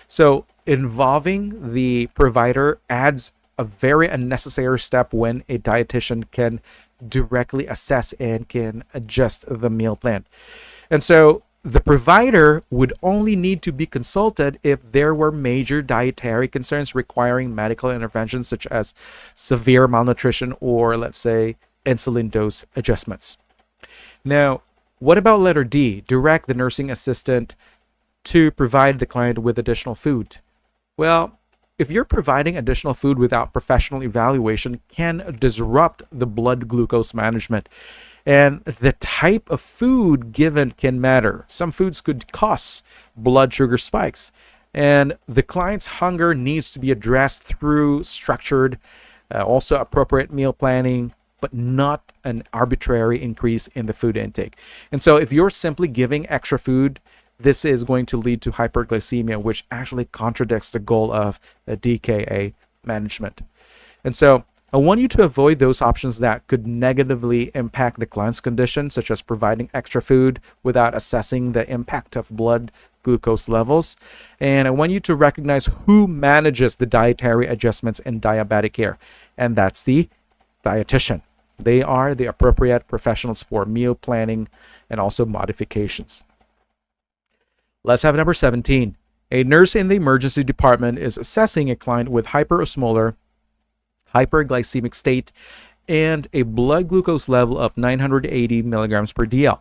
So involving the provider adds a very unnecessary step when a dietitian can directly assess and can adjust the meal plan. And so the provider would only need to be consulted if there were major dietary concerns requiring medical intervention, such as severe malnutrition or, let's say, insulin dose adjustments. Now, what about letter D? Direct the nursing assistant to provide the client with additional food. Well, if you're providing additional food without professional evaluation, can disrupt the blood glucose management. And the type of food given can matter. Some foods could cause blood sugar spikes. And the client's hunger needs to be addressed through structured, also appropriate meal planning, but not an arbitrary increase in the food intake. And so if you're simply giving extra food, this is going to lead to hyperglycemia, which actually contradicts the goal of the DKA management. And so I want you to avoid those options that could negatively impact the client's condition, such as providing extra food without assessing the impact of blood glucose levels. And I want you to recognize who manages the dietary adjustments in diabetic care, and that's the dietitian. They are the appropriate professionals for meal planning and also modifications. Let's have number 17. A nurse in the emergency department is assessing a client with hyperosmolar, hyperglycemic state, and a blood glucose level of 980 milligrams per DL.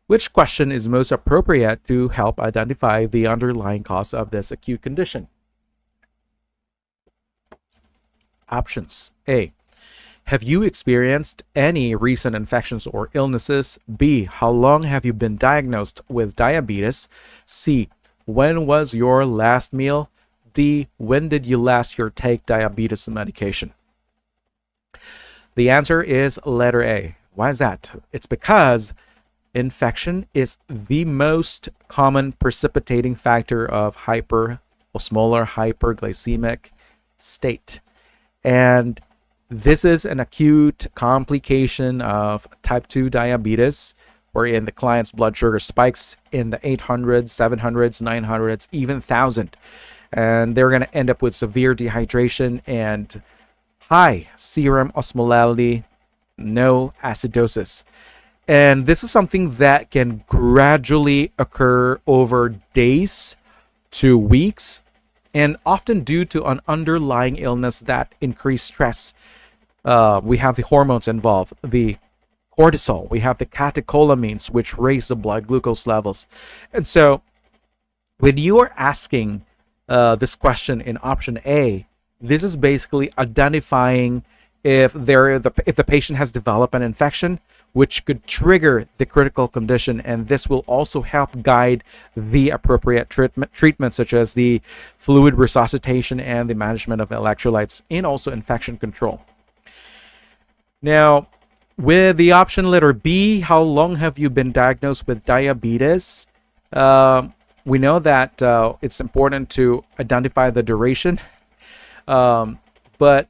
Which question is most appropriate to help identify the underlying cause of this acute condition? Options. A. Have you experienced any recent infections or illnesses? B. How long have you been diagnosed with diabetes? C. When was your last meal? D. When did you last take diabetes medication? The answer is letter A. Why is that? It's because infection is the most common precipitating factor of hyperosmolar hyperglycemic state. And this is an acute complication of type 2 diabetes, wherein the client's blood sugar spikes in the 800s, 700s, 900s, even 1,000. And they're going to end up with severe dehydration and high serum osmolality, no acidosis. And this is something that can gradually occur over days to weeks, and often due to an underlying illness that increase stress. We have the hormones involved, the cortisol, we have the catecholamines, which raise the blood glucose levels. And so when you are asking this question in option A, this is basically identifying if the patient has developed an infection, which could trigger the critical condition, and this will also help guide the appropriate treatment, such as the fluid resuscitation and the management of electrolytes, and also infection control. Now, with the option letter B, how long have you been diagnosed with diabetes? We know that it's important to identify the duration, but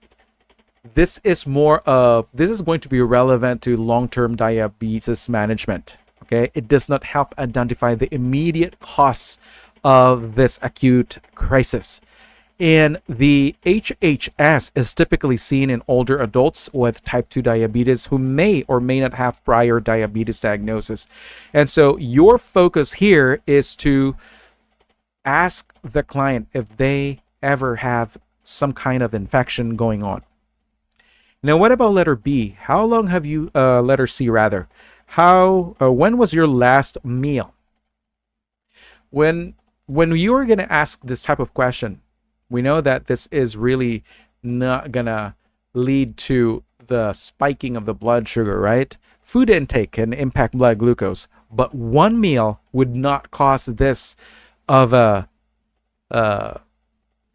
this is going to be relevant to long-term diabetes management. Okay, it does not help identify the immediate cause of this acute crisis. And the HHS is typically seen in older adults with type 2 diabetes who may or may not have prior diabetes diagnosis. And so your focus here is to ask the client if they ever have some kind of infection going on. Now, what about letter B? How long have you, letter C rather, when was your last meal? When you are going to ask this type of question, we know that this is really not going to lead to the spiking of the blood sugar, right? Food intake can impact blood glucose, but one meal would not cause this of a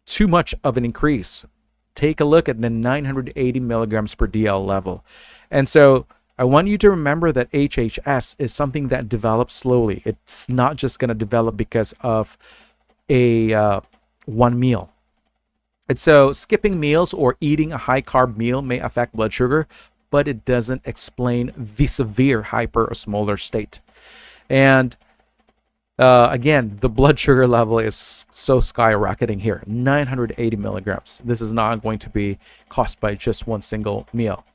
too much of an increase. Take a look at the 980 milligrams per DL level. And so I want you to remember that HHS is something that develops slowly. It's not just going to develop because of a one meal. And so skipping meals or eating a high carb meal may affect blood sugar, but it doesn't explain the severe hyperosmolar state. And again, the blood sugar level is so skyrocketing here, 980 milligrams. This is not going to be caused by just one single meal.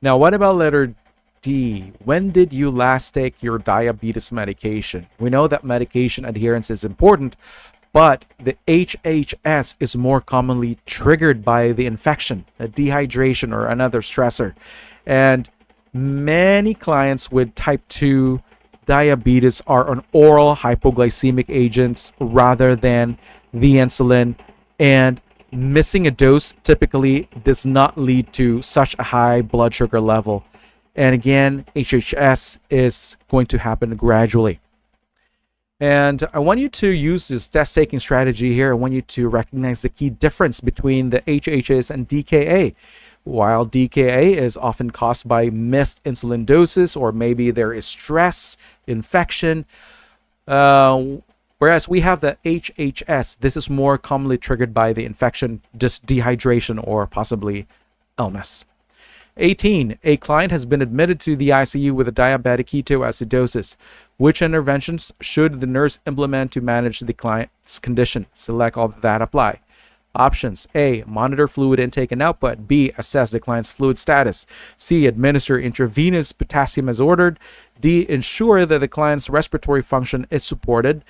Now, what about letter D? When did you last take your diabetes medication? We know that medication adherence is important, but the HHS is more commonly triggered by the infection, a dehydration, or another stressor. And many clients with type 2 diabetes are on oral hypoglycemic agents rather than the insulin, and missing a dose typically does not lead to such a high blood sugar level. And again, HHS is going to happen gradually. And I want you to use this test taking strategy here. I want you to recognize the key difference between the HHS and DKA. While DKA is often caused by missed insulin doses, or maybe there is stress, infection, whereas we have the HHS, this is more commonly triggered by the infection, just dehydration, or possibly illness. 18. A client has been admitted to the ICU with a diabetic ketoacidosis. Which interventions should the nurse implement to manage the client's condition? Select all that apply. Options: A, monitor fluid intake and output. B, assess the client's fluid status. C, administer intravenous potassium as ordered. D, ensure that the client's respiratory function is supported.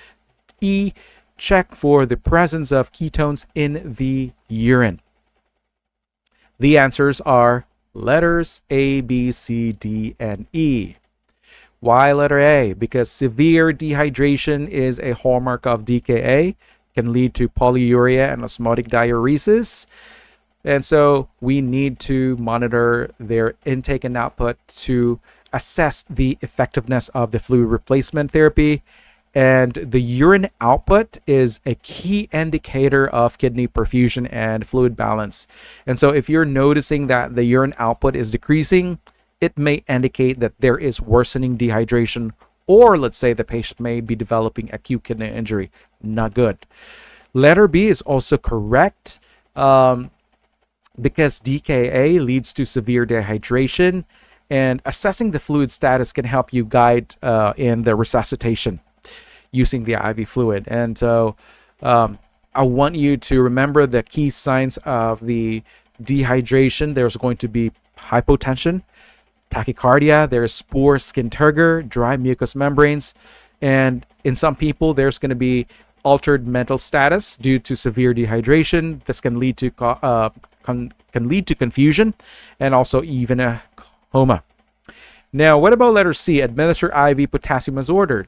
E, check for the presence of ketones in the urine. The answers are letters A, B, C, D, and E. Why letter A? Because severe dehydration is a hallmark of DKA, can lead to polyuria and osmotic diuresis. And so we need to monitor their intake and output to assess the effectiveness of the fluid replacement therapy. And the urine output is a key indicator of kidney perfusion and fluid balance. And so if you're noticing that the urine output is decreasing, it may indicate that there is worsening dehydration, or let's say the patient may be developing acute kidney injury. Not good. Letter B is also correct because DKA leads to severe dehydration, and assessing the fluid status can help you guide in the resuscitation using the IV fluid. And so I want you to remember the key signs of the dehydration. There's going to be hypotension, tachycardia, there's poor skin turgor, dry mucous membranes, and in some people, there's going to be altered mental status due to severe dehydration. This can lead to confusion and also even a coma. Now, what about letter C? Administer IV potassium as ordered.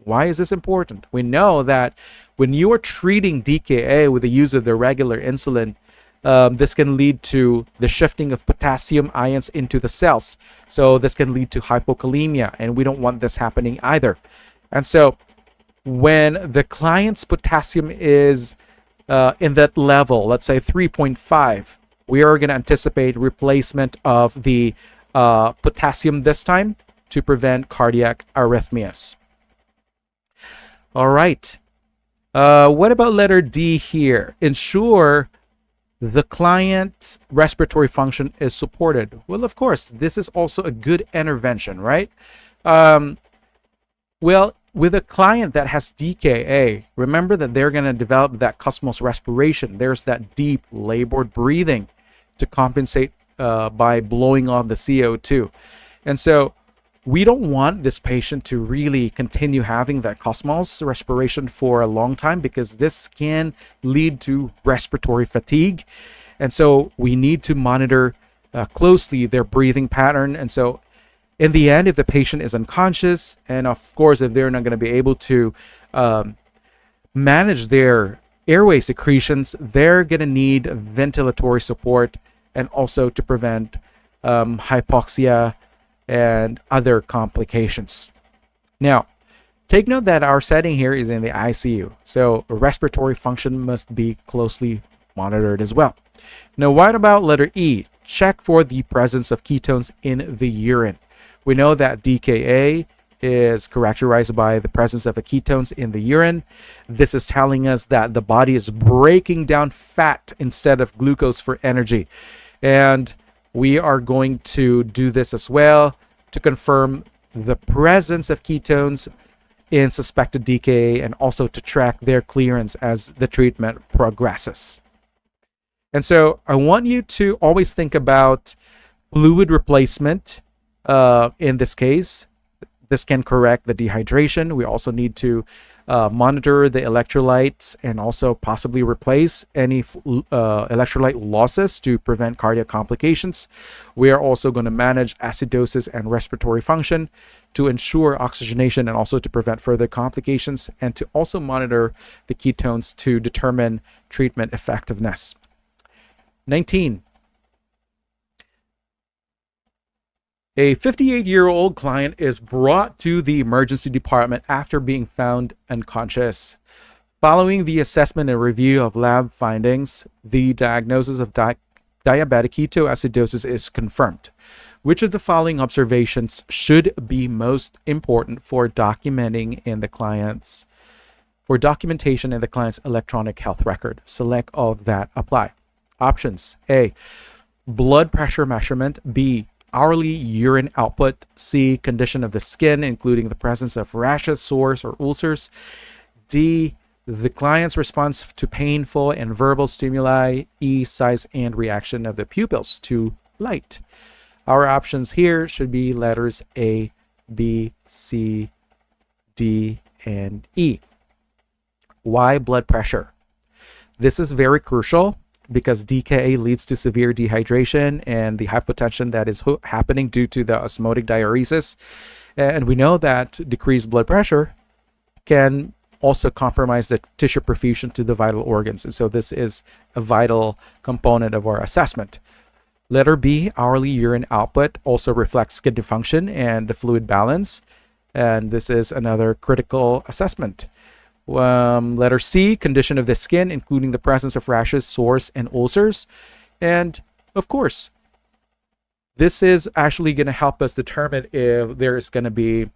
Why is this important? We know that when you are treating DKA with the use of the regular insulin, this can lead to the shifting of potassium ions into the cells. So this can lead to hypokalemia, and we don't want this happening either. And so when the client's potassium is in that level, let's say 3.5, we are going to anticipate replacement of the potassium this time to prevent cardiac arrhythmias. All right. What about letter D here? Ensure the client's respiratory function is supported. Well, of course, this is also a good intervention, right? Well, with a client that has DKA, remember that they're going to develop that cosmos respiration. There's that deep labored breathing to compensate by blowing off the CO2. And so we don't want this patient to really continue having that cosmos respiration for a long time, because this can lead to respiratory fatigue. And so we need to monitor closely their breathing pattern. And so in the end, if the patient is unconscious, and of course, if they're not going to be able to manage their airway secretions, they're going to need ventilatory support and also to prevent hypoxia and other complications. Now, take note that our setting here is in the ICU, so respiratory function must be closely monitored as well. Now, what about letter E? Check for the presence of ketones in the urine. We know that DKA is characterized by the presence of the ketones in the urine. This is telling us that the body is breaking down fat instead of glucose for energy. And we are going to do this as well to confirm the presence of ketones in suspected DKA and also to track their clearance as the treatment progresses. And so I want you to always think about fluid replacement in this case. This can correct the dehydration. We also need to monitor the electrolytes and also possibly replace any electrolyte losses to prevent cardiac complications. We are also going to manage acidosis and respiratory function to ensure oxygenation and also to prevent further complications, and to also monitor the ketones to determine treatment effectiveness. 19. A 58-year-old client is brought to the emergency department after being found unconscious. Following the assessment and review of lab findings, the diagnosis of diabetic ketoacidosis is confirmed. Which of the following observations should be most important for documentation in the client's electronic health record? Select all that apply. Options: A, blood pressure measurement; B, hourly urine output; C, condition of the skin, including the presence of rashes, sores, or ulcers; D, the client's response to painful and verbal stimuli; E, size and reaction of the pupils to light. Our options here should be letters A, B, C, D, and E. Why blood pressure? This is very crucial because DKA leads to severe dehydration and the hypotension that is happening due to the osmotic diuresis. And we know that decreased blood pressure can also compromise the tissue perfusion to the vital organs. And so this is a vital component of our assessment. Letter B, hourly urine output, also reflects kidney function and the fluid balance. And this is another critical assessment. Letter C, condition of the skin, including the presence of rashes, sores, and ulcers. And of course, this is actually going to help us determine if there is going to be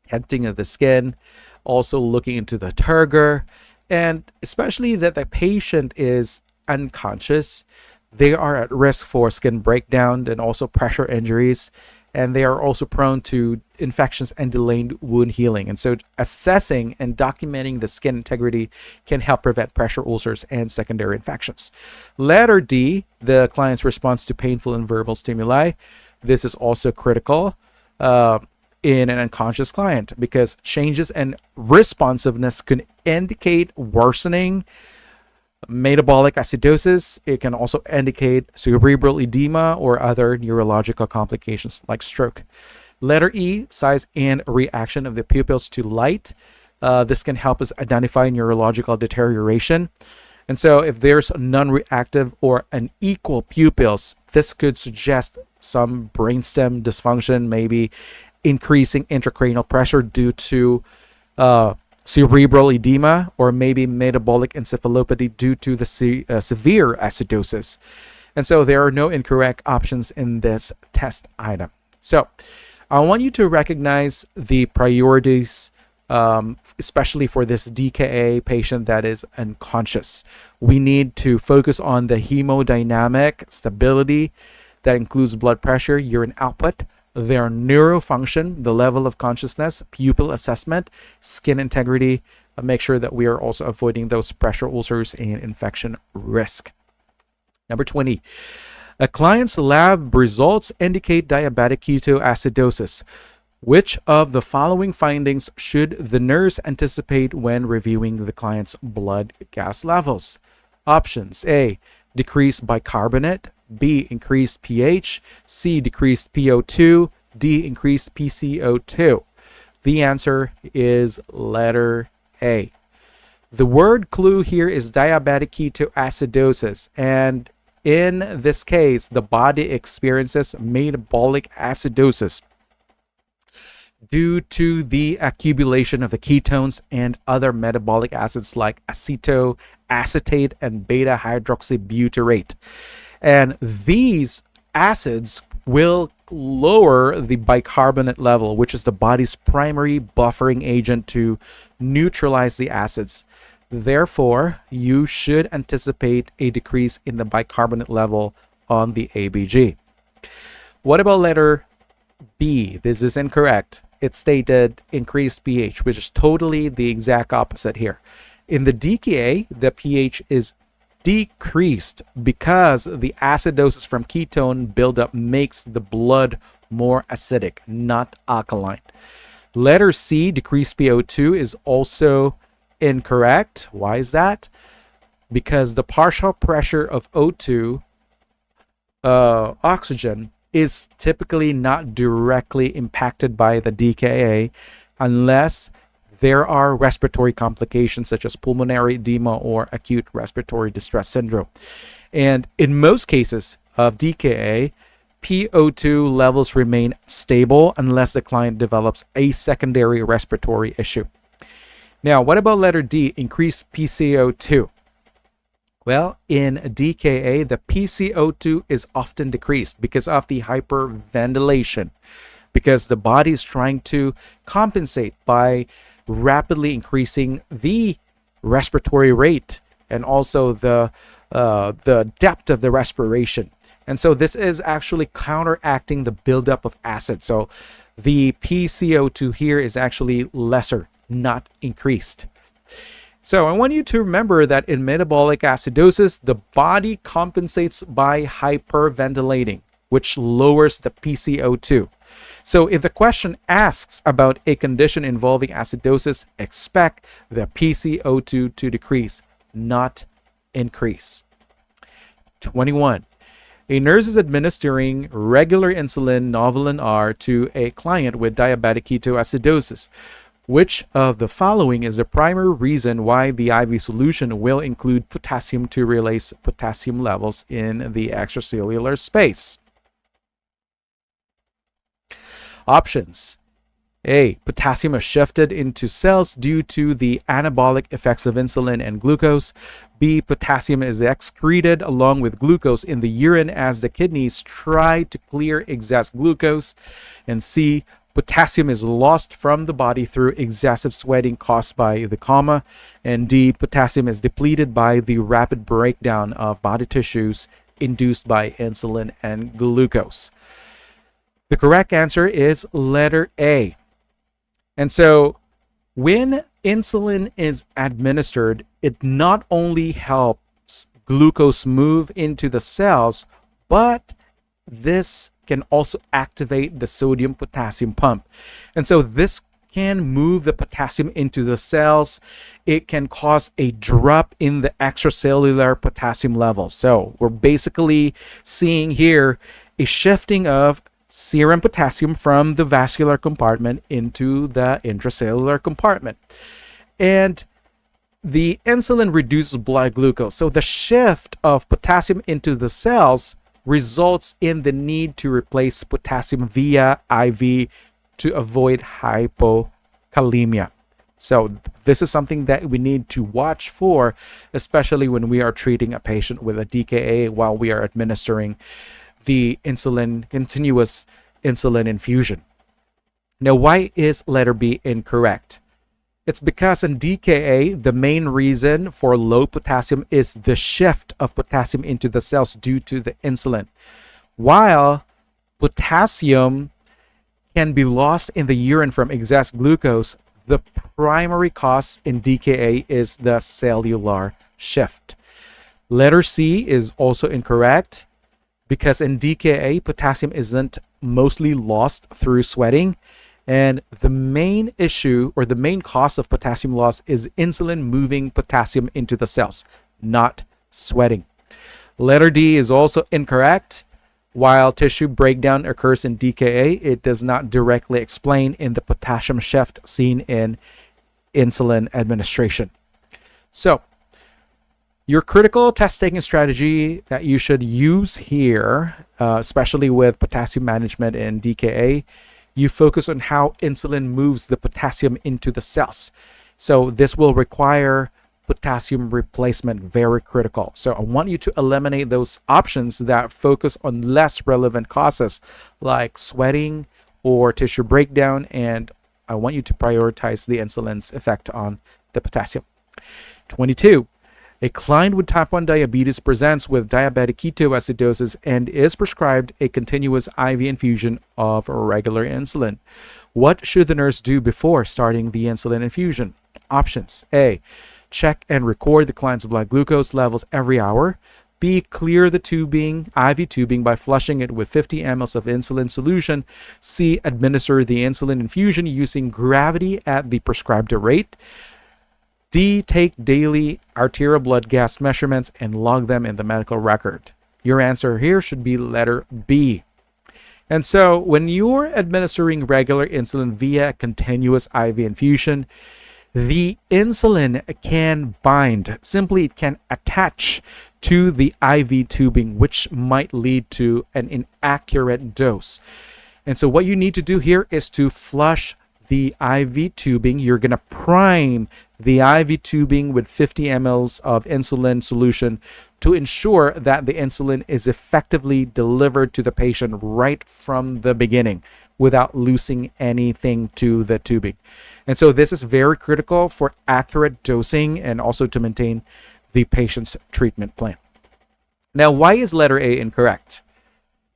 tenting of the skin, also looking into the turgor, and especially that the patient is unconscious. They are at risk for skin breakdown and also pressure injuries, and they are also prone to infections and delayed wound healing. And so assessing and documenting the skin integrity can help prevent pressure ulcers and secondary infections. Letter D, the client's response to painful and verbal stimuli. This is also critical in an unconscious client because changes in responsiveness can indicate worsening metabolic acidosis. It can also indicate cerebral edema or other neurological complications like stroke. Letter E, size and reaction of the pupils to light. This can help us identify neurological deterioration. And so if there's non-reactive or unequal pupils, this could suggest some brainstem dysfunction, maybe increasing intracranial pressure due to cerebral edema, or maybe metabolic encephalopathy due to the severe acidosis. And so there are no incorrect options in this test item. So I want you to recognize the priorities, especially for this DKA patient that is unconscious. We need to focus on the hemodynamic stability that includes blood pressure, urine output, their neurofunction, the level of consciousness, pupil assessment, skin integrity. Make sure that we are also avoiding those pressure ulcers and infection risk. Number 20, a client's lab results indicate diabetic ketoacidosis. Which of the following findings should the nurse anticipate when reviewing the client's blood gas levels? Options: A, decreased bicarbonate, B, increased pH, C, decreased PO2, D, increased PCO2. The answer is letter A. The word clue here is diabetic ketoacidosis, and in this case, the body experiences metabolic acidosis due to the accumulation of the ketones and other metabolic acids like acetoacetate and beta hydroxybutyrate. And these acids will lower the bicarbonate level, which is the body's primary buffering agent to neutralize the acids. Therefore, you should anticipate a decrease in the bicarbonate level on the ABG. What about letter B? This is incorrect. It stated increased pH, which is totally the exact opposite here. In the DKA, the pH is decreased because the acidosis from ketone buildup makes the blood more acidic, not alkaline. Letter C, decreased PO2, is also incorrect. Why is that? Because the partial pressure of O2, oxygen, is typically not directly impacted by the DKA unless there are respiratory complications such as pulmonary edema or acute respiratory distress syndrome. And in most cases of DKA, PO2 levels remain stable unless the client develops a secondary respiratory issue. Now, what about letter D, increased PCO2? Well, in DKA, the PCO2 is often decreased because of the hyperventilation, because the body is trying to compensate by rapidly increasing the respiratory rate and also the depth of the respiration. And so this is actually counteracting the buildup of acid. So the PCO2 here is actually lesser, not increased. So I want you to remember that in metabolic acidosis, the body compensates by hyperventilating, which lowers the PCO2. So if the question asks about a condition involving acidosis, expect the PCO2 to decrease, not increase. 21. A nurse is administering regular insulin, Novolin R, to a client with diabetic ketoacidosis. Which of the following is the primary reason why the IV solution will include potassium to release potassium levels in the extracellular space? Options: A, potassium is shifted into cells due to the anabolic effects of insulin and glucose. B, potassium is excreted along with glucose in the urine as the kidneys try to clear excess glucose. And C, potassium is lost from the body through excessive sweating caused by the coma. And D, potassium is depleted by the rapid breakdown of body tissues induced by insulin and glucose. The correct answer is letter A. And so when insulin is administered, it not only helps glucose move into the cells, but this can also activate the sodium potassium pump. And so this can move the potassium into the cells. It can cause a drop in the extracellular potassium levels. So we're basically seeing here a shifting of serum potassium from the vascular compartment into the intracellular compartment. And the insulin reduces blood glucose. So the shift of potassium into the cells results in the need to replace potassium via IV to avoid hypokalemia. So this is something that we need to watch for, especially when we are treating a patient with a DKA while we are administering the continuous insulin infusion. Now, why is letter B incorrect? It's because in DKA, the main reason for low potassium is the shift of potassium into the cells due to the insulin. While potassium can be lost in the urine from excess glucose, the primary cause in DKA is the cellular shift. Letter C is also incorrect because in DKA, potassium isn't mostly lost through sweating. And the main issue or the main cause of potassium loss is insulin moving potassium into the cells, not sweating. Letter D is also incorrect. While tissue breakdown occurs in DKA, it does not directly explain in the potassium shift seen in insulin administration. So, your critical test taking strategy that you should use here, especially with potassium management in DKA, you focus on how insulin moves the potassium into the cells. So this will require potassium replacement, very critical. So I want you to eliminate those options that focus on less relevant causes like sweating or tissue breakdown, and I want you to prioritize the insulin's effect on the potassium. 22. A client with type 1 diabetes presents with diabetic ketoacidosis and is prescribed a continuous IV infusion of regular insulin. What should the nurse do before starting the insulin infusion? Options: A. Check and record the client's blood glucose levels every hour. B. Clear the tubing, IV tubing, by flushing it with 50 ml of insulin solution. C. Administer the insulin infusion using gravity at the prescribed rate. D. Take daily arterial blood gas measurements and log them in the medical record. Your answer here should be letter B. And so when you're administering regular insulin via continuous IV infusion, the insulin can bind. Simply, it can attach to the IV tubing, which might lead to an inaccurate dose. And so what you need to do here is to flush the IV tubing. You're going to prime the IV tubing with 50 ml of insulin solution to ensure that the insulin is effectively delivered to the patient right from the beginning without losing anything to the tubing. And so this is very critical for accurate dosing and also to maintain the patient's treatment plan. Now, why is letter A incorrect?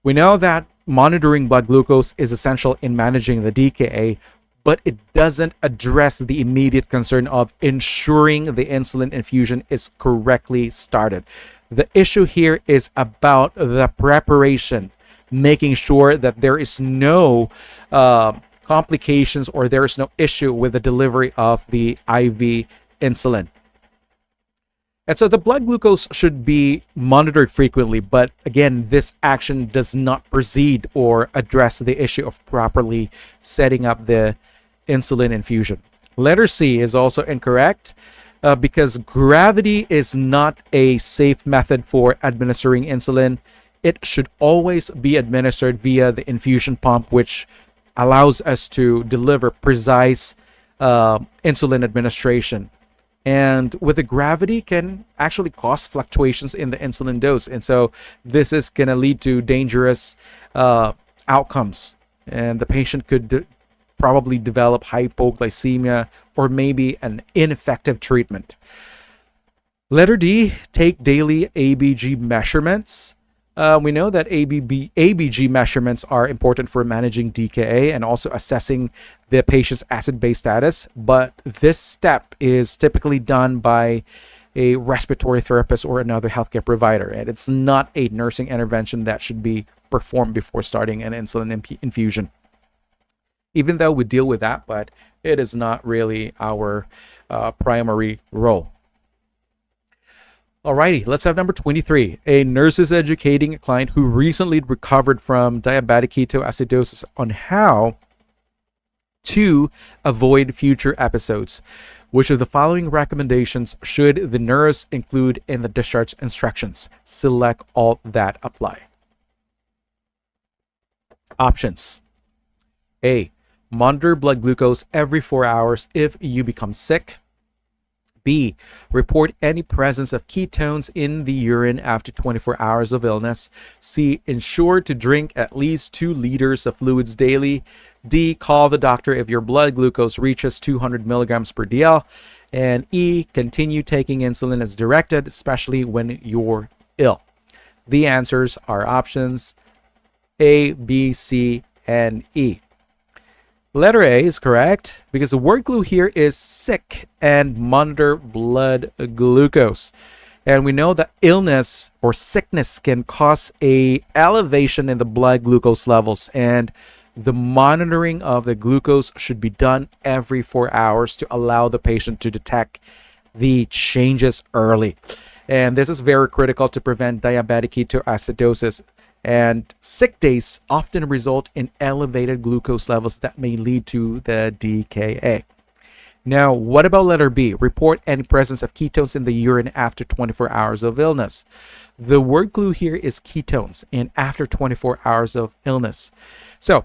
We know that monitoring blood glucose is essential in managing the DKA, but it doesn't address the immediate concern of ensuring the insulin infusion is correctly started. The issue here is about the preparation, making sure that there is no complications or there is no issue with the delivery of the IV insulin. And so the blood glucose should be monitored frequently, but again, this action does not proceed or address the issue of properly setting up the insulin infusion. Letter C is also incorrect because gravity is not a safe method for administering insulin. It should always be administered via the infusion pump, which allows us to deliver precise insulin administration. And with the gravity can actually cause fluctuations in the insulin dose. And so this is going to lead to dangerous outcomes. And the patient could probably develop hypoglycemia or maybe an ineffective treatment. Letter D, take daily ABG measurements. We know that ABG measurements are important for managing DKA and also assessing the patient's acid-base status, but this step is typically done by a respiratory therapist or another healthcare provider. And it's not a nursing intervention that should be performed before starting an insulin infusion. Even though we deal with that, but it is not really our primary role. Alrighty, let's have number 23. A nurse is educating a client who recently recovered from diabetic ketoacidosis on how to avoid future episodes. Which of the following recommendations should the nurse include in the discharge instructions? Select all that apply. Options. A. Monitor blood glucose every 4 hours if you become sick. B. Report any presence of ketones in the urine after 24 hours of illness. C. Ensure to drink at least 2 liters of fluids daily. D. Call the doctor if your blood glucose reaches 200 milligrams per dl. And E. Continue taking insulin as directed, especially when you're ill. The answers are options A, B, C, and E. Letter A is correct because the word clue here is sick and monitor blood glucose. And we know that illness or sickness can cause a elevation in the blood glucose levels, and the monitoring of the glucose should be done every 4 hours to allow the patient to detect the changes early. And this is very critical to prevent diabetic ketoacidosis. And sick days often result in elevated glucose levels that may lead to the DKA. Now, what about letter B? Report any presence of ketones in the urine after 24 hours of illness. The word clue here is ketones and after 24 hours of illness. So,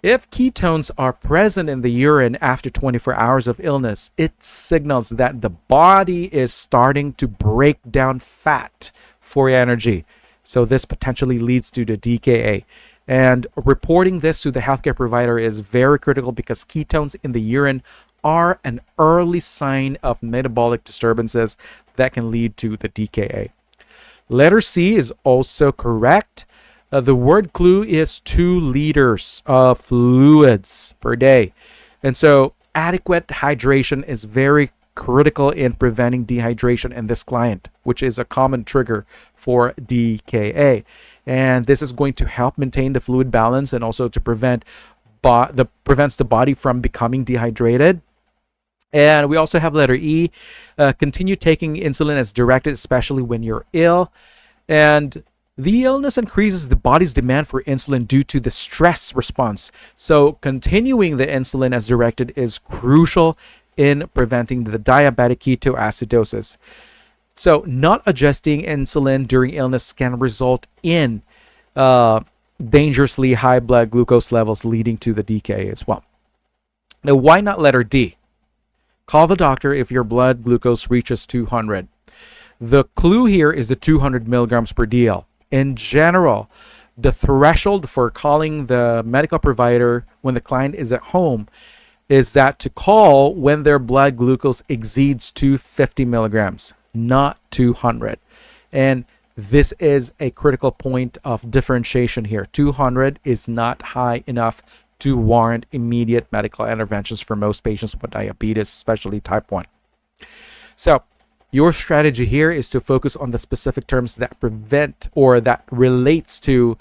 if ketones are present in the urine after 24 hours of illness, it signals that the body is starting to break down fat for energy. So this potentially leads to the DKA. And reporting this to the healthcare provider is very critical because ketones in the urine are an early sign of metabolic disturbances that can lead to the DKA. Letter C is also correct. The word clue is 2 liters of fluids per day. And so adequate hydration is very critical in preventing dehydration in this client, which is a common trigger for DKA. And this is going to help maintain the fluid balance and also to prevents the body from becoming dehydrated. And we also have letter E, continue taking insulin as directed, especially when you're ill. And the illness increases the body's demand for insulin due to the stress response. So continuing the insulin as directed is crucial in preventing the diabetic ketoacidosis. So not adjusting insulin during illness can result in dangerously high blood glucose levels leading to the DKA as well. Now, why not letter D? Call the doctor if your blood glucose reaches 200. The clue here is the 200 milligrams per dl. In general, the threshold for calling the medical provider when the client is at home is that to call when their blood glucose exceeds 250 milligrams, not 200. And this is a critical point of differentiation here. 200 is not high enough to warrant immediate medical interventions for most patients with diabetes, especially type 1. So your strategy here is to focus on the specific terms that prevent or that relates to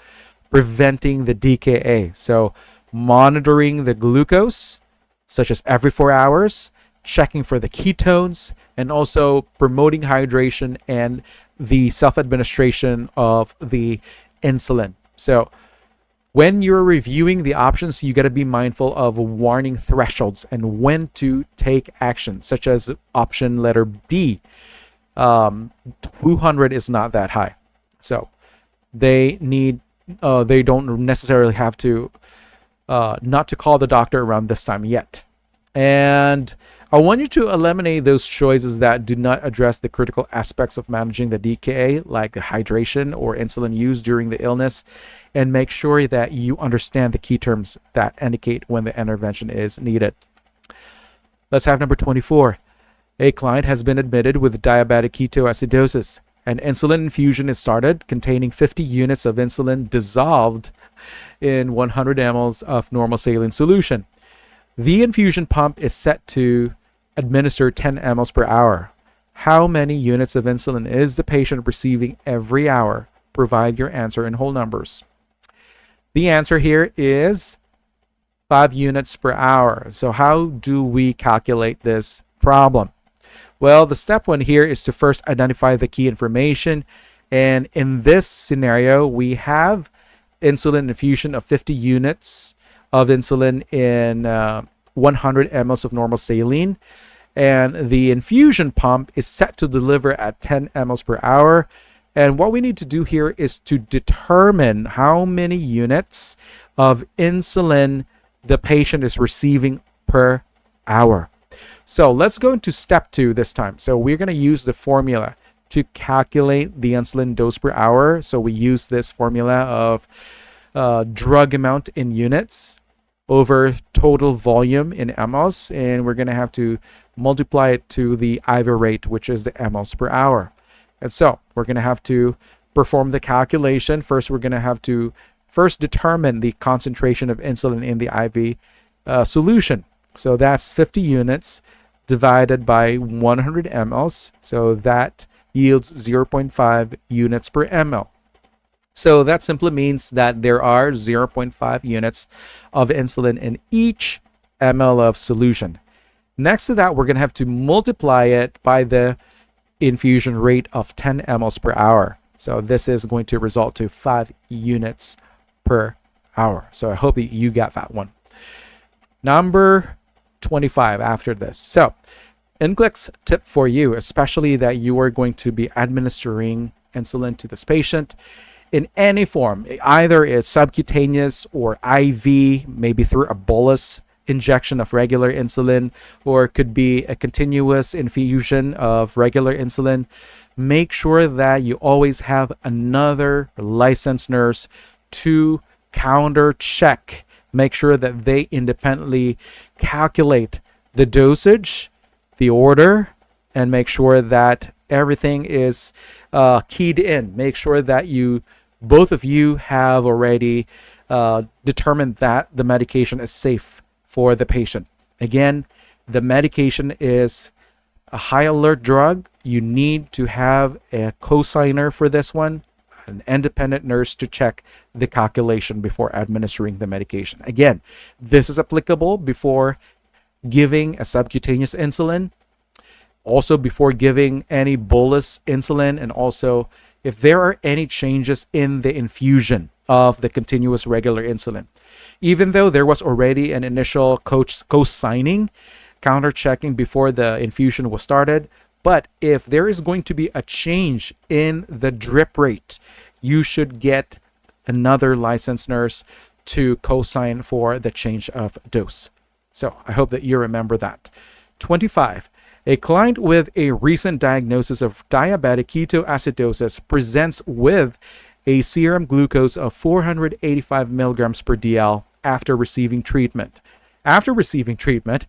preventing the DKA. So monitoring the glucose, such as every 4 hours, checking for the ketones, and also promoting hydration and the self-administration of the insulin. So when you're reviewing the options, you got to be mindful of warning thresholds and when to take action, such as option letter D. 200 is not that high. So they don't necessarily have to not to call the doctor around this time yet. And I want you to eliminate those choices that do not address the critical aspects of managing the DKA, like the hydration or insulin use during the illness, and make sure that you understand the key terms that indicate when the intervention is needed. Let's have number 24. A client has been admitted with diabetic ketoacidosis. An insulin infusion is started containing 50 units of insulin dissolved in 100 ml of normal saline solution. The infusion pump is set to administer 10 ml per hour. How many units of insulin is the patient receiving every hour? Provide your answer in whole numbers. The answer here is 5 units per hour. So how do we calculate this problem? Well, the step one here is to first identify the key information. And in this scenario, we have insulin infusion of 50 units of insulin in 100 mLs of normal saline. And the infusion pump is set to deliver at 10 mLs per hour. And what we need to do here is to determine how many units of insulin the patient is receiving per hour. So let's go into step 2 this time. So we're going to use the formula to calculate the insulin dose per hour. So we use this formula of drug amount in units over total volume in mLs, and we're going to have to multiply it to the IV rate, which is the mLs per hour. And so we're going to have to perform the calculation. First, we're going to have to determine the concentration of insulin in the IV solution. So that's 50 units divided by 100 mLs. So that yields 0.5 units per ml. So that simply means that there are 0.5 units of insulin in each ml of solution. Next to that, we're going to have to multiply it by the infusion rate of 10 mLs per hour. So this is going to result to 5 units per hour. So I hope that you got that one. Number 25 after this. So NCLEX tip for you, especially that you are going to be administering insulin to this patient in any form, either it's subcutaneous or IV, maybe through a bolus injection of regular insulin, or it could be a continuous infusion of regular insulin. Make sure that you always have another licensed nurse to counter check. Make sure that they independently calculate the dosage, the order, and make sure that everything is keyed in. Make sure that both of you have already determined that the medication is safe for the patient. Again, the medication is a high alert drug. You need to have a co-signer for this one, an independent nurse to check the calculation before administering the medication. Again, this is applicable before giving a subcutaneous insulin, also before giving any bolus insulin, and also if there are any changes in the infusion of the continuous regular insulin. Even though there was already an initial co-signing, counter-checking before the infusion was started, but if there is going to be a change in the drip rate, you should get another licensed nurse to co-sign for the change of dose. So I hope that you remember that. 25. A client with a recent diagnosis of diabetic ketoacidosis presents with a serum glucose of 485 milligrams per dl after receiving treatment. After receiving treatment,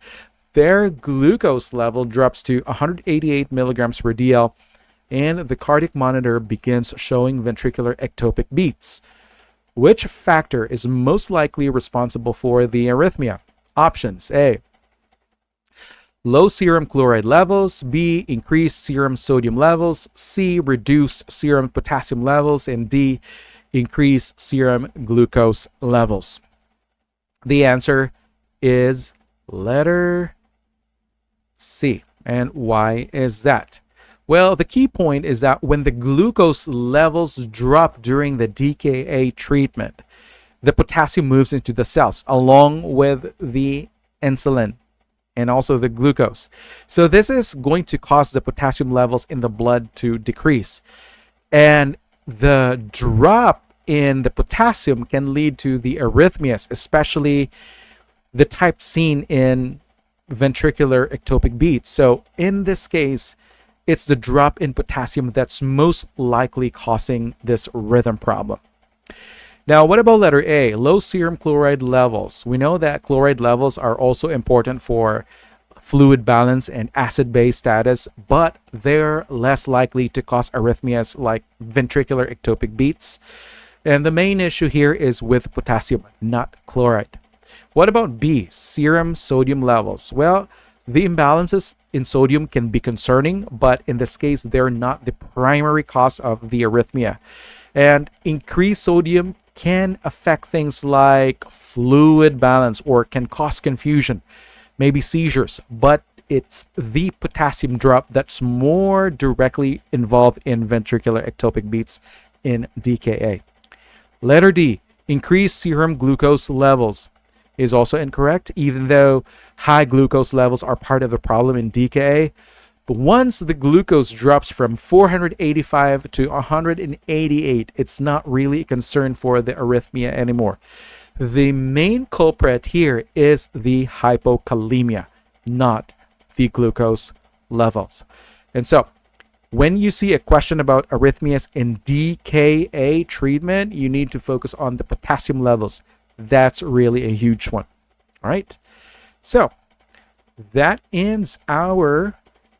their glucose level drops to 188 milligrams per dl, and the cardiac monitor begins showing ventricular ectopic beats. Which factor is most likely responsible for the arrhythmia? Options: A, low serum chloride levels, B, increased serum sodium levels, C, reduced serum potassium levels, and D, increased serum glucose levels. The answer is letter C. And why is that? Well, the key point is that when the glucose levels drop during the DKA treatment, the potassium moves into the cells along with the insulin and also the glucose. So this is going to cause the potassium levels in the blood to decrease. And the drop in the potassium can lead to the arrhythmias, especially the type seen in ventricular ectopic beats. So in this case, it's the drop in potassium that's most likely causing this rhythm problem. Now, what about letter A, low serum chloride levels? We know that chloride levels are also important for fluid balance and acid-base status, but they're less likely to cause arrhythmias like ventricular ectopic beats. And the main issue here is with potassium, not chloride. What about B, serum sodium levels? Well, The imbalances in sodium can be concerning, but in this case, they're not the primary cause of the arrhythmia. And increased sodium can affect things like fluid balance or can cause confusion, maybe seizures, but it's the potassium drop that's more directly involved in ventricular ectopic beats in DKA. Letter D, increased serum glucose levels is also incorrect, even though high glucose levels are part of the problem in DKA. But once the glucose drops from 485 to 188, it's not really a concern for the arrhythmia anymore. The main culprit here is the hypokalemia, not the glucose levels. And so when you see a question about arrhythmias in DKA treatment, you need to focus on the potassium levels. That's really a huge one. All right. So that ends our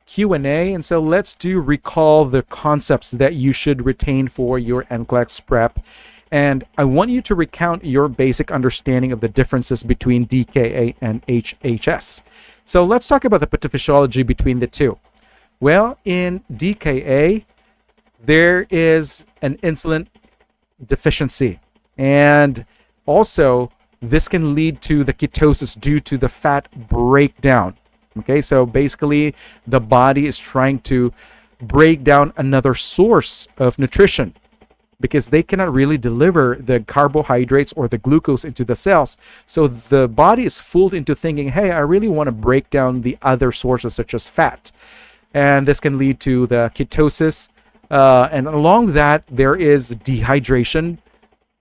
Q&A. And so let's recall the concepts that you should retain for your NCLEX prep. And I want you to recount your basic understanding of the differences between DKA and HHS. So let's talk about the pathophysiology between the two. Well, in DKA, there is an insulin deficiency. And also, this can lead to the ketosis due to the fat breakdown. Okay, so basically, the body is trying to break down another source of nutrition because they cannot really deliver the carbohydrates or the glucose into the cells. So the body is fooled into thinking, hey, I really want to break down the other sources such as fat. And this can lead to the ketosis. And along that, there is dehydration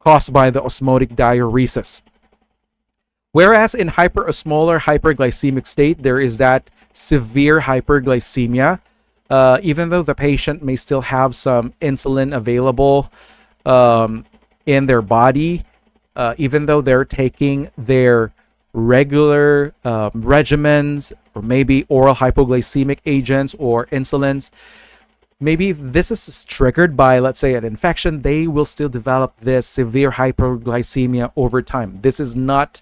caused by the osmotic diuresis. Whereas in hyperosmolar hyperglycemic state, there is that severe hyperglycemia. Even though the patient may still have some insulin available in their body, even though they're taking their regular regimens or maybe oral hypoglycemic agents or insulins, maybe if this is triggered by, let's say, an infection, they will still develop this severe hyperglycemia over time. This is not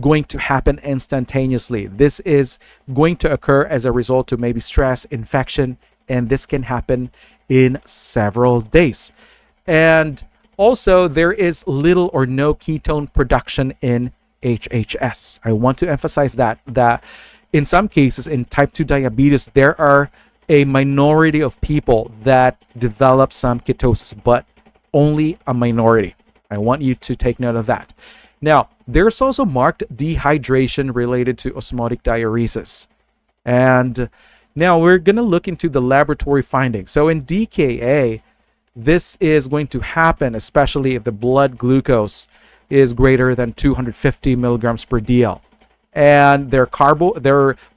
going to happen instantaneously. This is going to occur as a result of maybe stress, infection, and this can happen in several days. And also, there is little or no ketone production in HHS. I want to emphasize that in some cases, in type 2 diabetes, there are a minority of people that develop some ketosis, but only a minority. I want you to take note of that. Now, there's also marked dehydration related to osmotic diuresis. And now we're going to look into the laboratory findings. So in DKA, this is going to happen, especially if the blood glucose is greater than 250 milligrams per DL. And their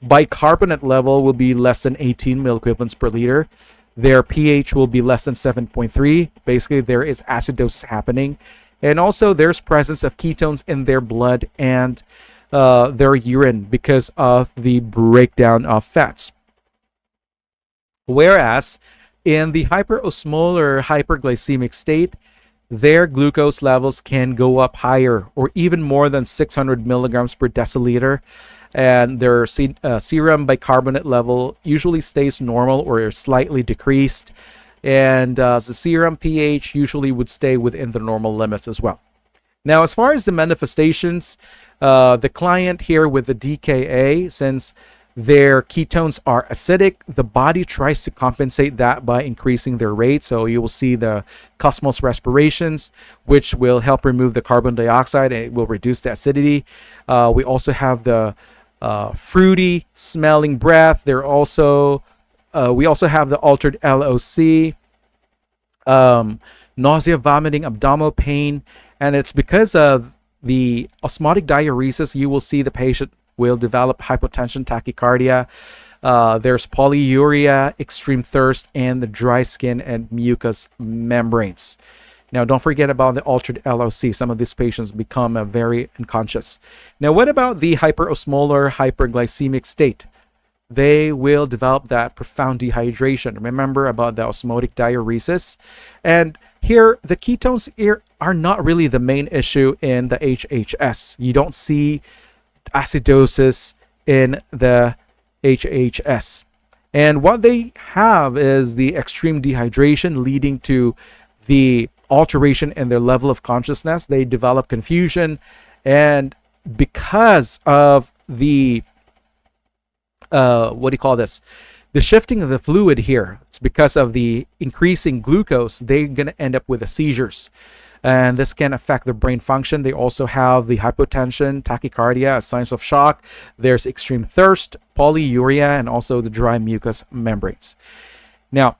bicarbonate level will be less than 18 milliequivalents per liter. Their pH will be less than 7.3. Basically, there is acidosis happening. And also, there's presence of ketones in their blood and their urine because of the breakdown of fats. Whereas, in the hyperosmolar hyperglycemic state, their glucose levels can go up higher or even more than 600 milligrams per deciliter. And their serum bicarbonate level usually stays normal or slightly decreased. And the serum pH usually would stay within the normal limits as well. Now, as far as the manifestations, the client here with the DKA, since their ketones are acidic, the body tries to compensate that by increasing their rate. So you will see the Cosmos respirations, which will help remove the carbon dioxide and it will reduce the acidity. We also have the fruity smelling breath. We also have the altered LOC, nausea, vomiting, abdominal pain, and it's because of the osmotic diuresis. You will see the patient will develop hypotension, tachycardia. There's polyuria, extreme thirst, and the dry skin and mucous membranes. Now, don't forget about the altered LOC. Some of these patients become very unconscious. Now, what about the hyperosmolar hyperglycemic state? They will develop that profound dehydration. Remember about the osmotic diuresis. And here, the ketones here are not really the main issue in the HHS. You don't see acidosis in the HHS. And what they have is the extreme dehydration leading to the alteration in their level of consciousness. They develop confusion, and because of the what do you call this? The shifting of the fluid here, it's because of the increasing glucose, they're going to end up with the seizures. And this can affect their brain function. They also have the hypotension, tachycardia as signs of shock. There's extreme thirst, polyuria, and also the dry mucous membranes. Now,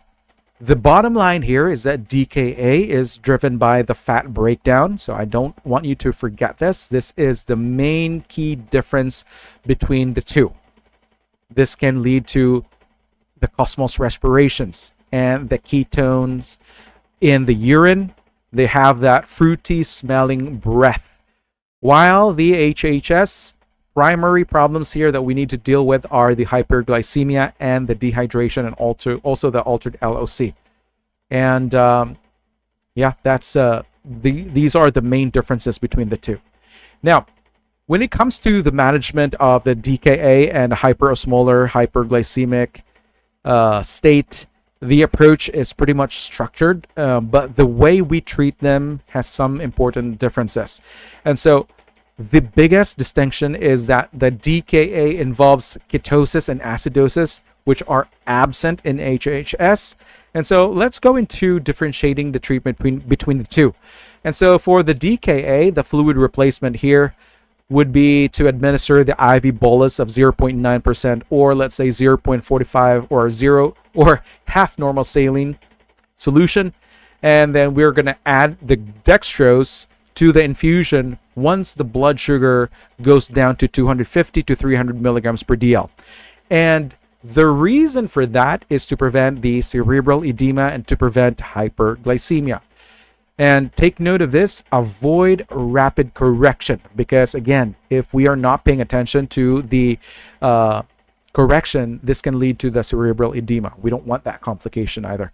the bottom line here is that DKA is driven by the fat breakdown. So I don't want you to forget this. This is the main key difference between the two. This can lead to the cosmos respirations and the ketones in the urine. They have that fruity smelling breath. While the HHS, primary problems here that we need to deal with are the hyperglycemia and the dehydration, and also the altered LOC. And yeah, that's these are the main differences between the two. Now, when it comes to the management of the DKA and hyperosmolar hyperglycemic state, the approach is pretty much structured, but the way we treat them has some important differences. And so the biggest distinction is that the DKA involves ketosis and acidosis, which are absent in HHS. And so let's go into differentiating the treatment between the two. And so for the DKA, the fluid replacement here would be to administer the IV bolus of 0.9%, or let's say 0.45 or 0 or half normal saline solution. And then we're going to add the dextrose to the infusion once the blood sugar goes down to 250 to 300 milligrams per DL. And the reason for that is to prevent the cerebral edema and to prevent hyperglycemia. And take note of this, avoid rapid correction, because again, if we are not paying attention to the correction, this can lead to the cerebral edema. We don't want that complication either.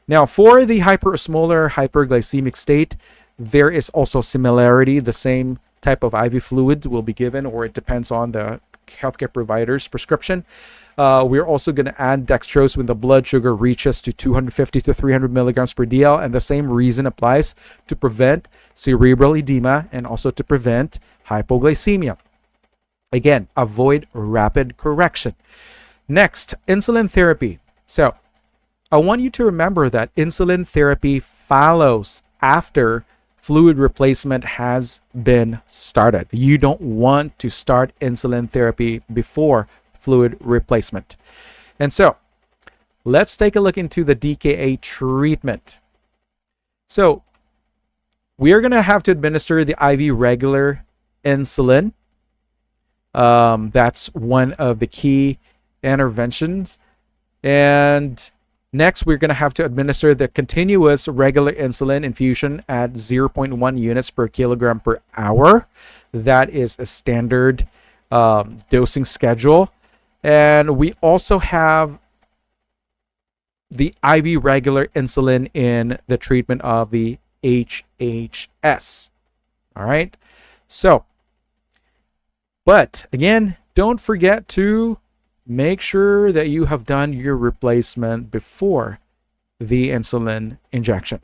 Now, for the hyperosmolar hyperglycemic state, there is also similarity. The same type of IV fluid will be given, or it depends on the healthcare provider's prescription. We're also going to add dextrose when the blood sugar reaches to 250 to 300 milligrams per DL, and the same reason applies to prevent cerebral edema and also to prevent hypoglycemia. Again, avoid rapid correction. Next, insulin therapy. So I want you to remember that insulin therapy follows after fluid replacement has been started. You don't want to start insulin therapy before fluid replacement. And so let's take a look into the DKA treatment. So we are going to have to administer the IV regular insulin. That's one of the key interventions. And next, we're going to have to administer the continuous regular insulin infusion at 0.1 units per kilogram per hour. That is a standard dosing schedule. And we also have the IV regular insulin in the treatment of the HHS. All right. So, but again, don't forget to make sure that you have done your replacement before the insulin injection.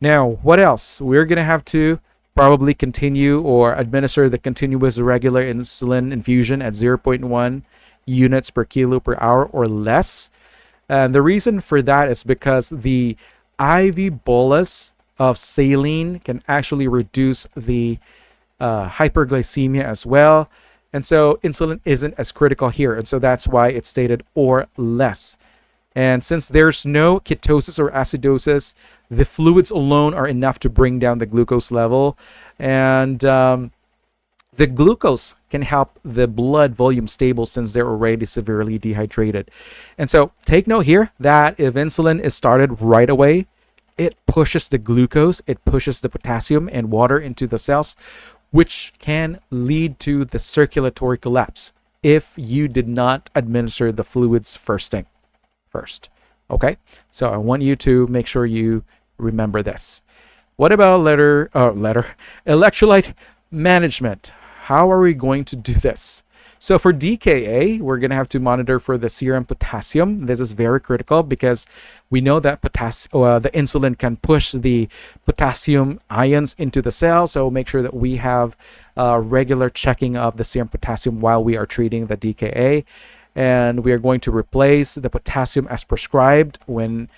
Now, what else? We're going to have to probably continue or administer the continuous regular insulin infusion at 0.1 units per kilo per hour or less. And the reason for that is because the IV bolus of saline can actually reduce the hyperglycemia as well. And so insulin isn't as critical here. And so that's why it's stated or less. And since there's no ketosis or acidosis, the fluids alone are enough to bring down the glucose level. And the glucose can help the blood volume stable since they're already severely dehydrated. And so take note here that if insulin is started right away, it pushes the glucose, it pushes the potassium and water into the cells, which can lead to the circulatory collapse if you did not administer the fluids first. Okay, so I want you to make sure you remember this. What about electrolyte management? How are we going to do this? So for DKA, we're going to have to monitor for the serum potassium. This is very critical because we know that the insulin can push the potassium ions into the cell. So make sure that we have regular checking of the serum potassium while we are treating the DKA. And we are going to replace the potassium as prescribed when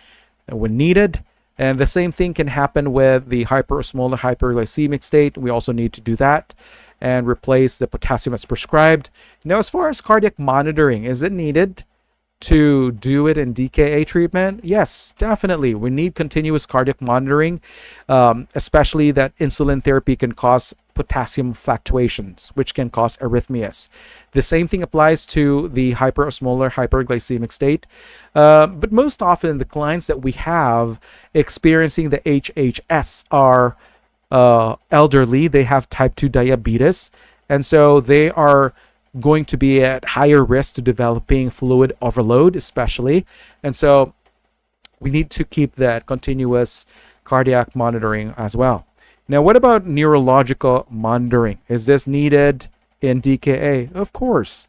needed. And the same thing can happen with the hyperosmolar hyperglycemic state. We also need to do that and replace the potassium as prescribed. Now, as far as cardiac monitoring, is it needed to do it in DKA treatment? Yes, definitely. We need continuous cardiac monitoring, especially that insulin therapy can cause potassium fluctuations, which can cause arrhythmias. The same thing applies to the hyperosmolar hyperglycemic state. But most often, the clients that we have experiencing the HHS are elderly. They have type 2 diabetes, and so they are going to be at higher risk to developing fluid overload, especially. And so we need to keep that continuous cardiac monitoring as well. Now, what about neurological monitoring? Is this needed in DKA? Of course.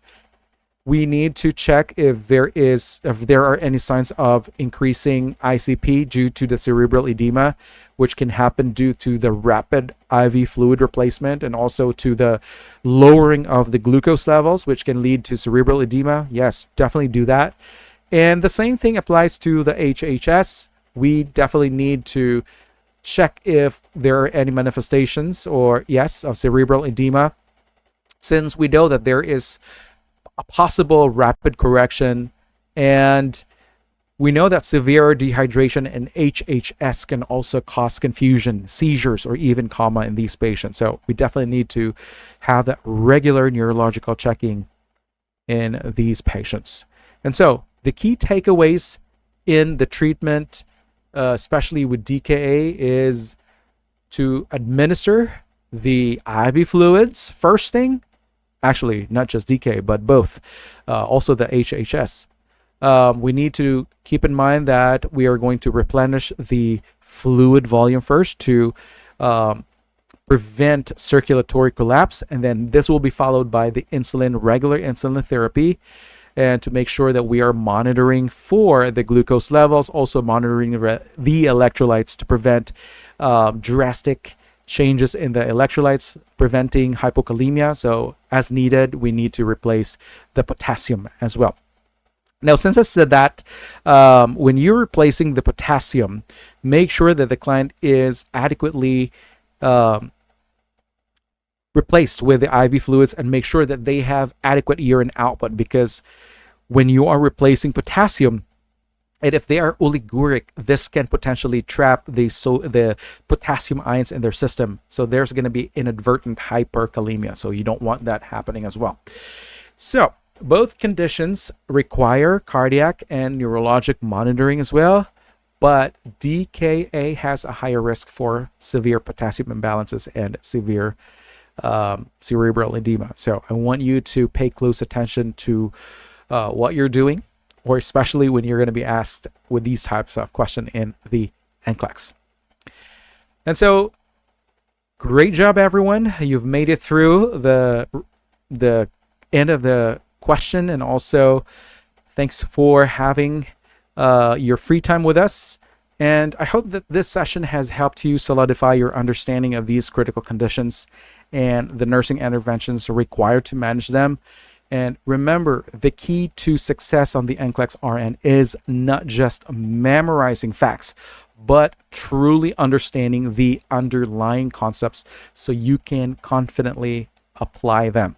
We need to check if there are any signs of increasing ICP due to the cerebral edema, which can happen due to the rapid IV fluid replacement and also to the lowering of the glucose levels, which can lead to cerebral edema. Yes, definitely do that. And the same thing applies to the HHS. We definitely need to check if there are any manifestations of cerebral edema, since we know that there is a possible rapid correction, and we know that severe dehydration and HHS can also cause confusion, seizures, or even coma in these patients. So we definitely need to have that regular neurological checking in these patients. And so the key takeaways in the treatment, especially with DKA, is to administer the IV fluids first thing. Actually, not just DK, but both. Also the HHS. We need to keep in mind that we are going to replenish the fluid volume first to prevent circulatory collapse. And then this will be followed by the regular insulin therapy. And to make sure that we are monitoring for the glucose levels, also monitoring the electrolytes to prevent drastic changes in the electrolytes, preventing hypokalemia. So as needed, we need to replace the potassium as well. Now, since I said that, when you're replacing the potassium, make sure that the client is adequately replaced with the IV fluids, and make sure that they have adequate urine output, because when you are replacing potassium, and if they are oliguric, this can potentially trap the potassium ions in their system. So there's going to be inadvertent hyperkalemia. So you don't want that happening as well. So both conditions require cardiac and neurologic monitoring as well. But DKA has a higher risk for severe potassium imbalances and severe cerebral edema. So I want you to pay close attention to what you're doing, or especially when you're going to be asked with these types of questions in the NCLEX. And so, great job, everyone. You've made it through the end of the question, and also thanks for having your free time with us. And I hope that this session has helped you solidify your understanding of these critical conditions and the nursing interventions required to manage them. And remember, the key to success on the NCLEX RN is not just memorizing facts, but truly understanding the underlying concepts so you can confidently apply them.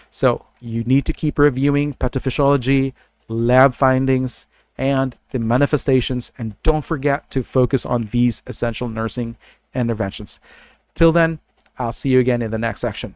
So you need to keep reviewing pathophysiology, lab findings, and the manifestations, and don't forget to focus on these essential nursing interventions. Till then, I'll see you again in the next section.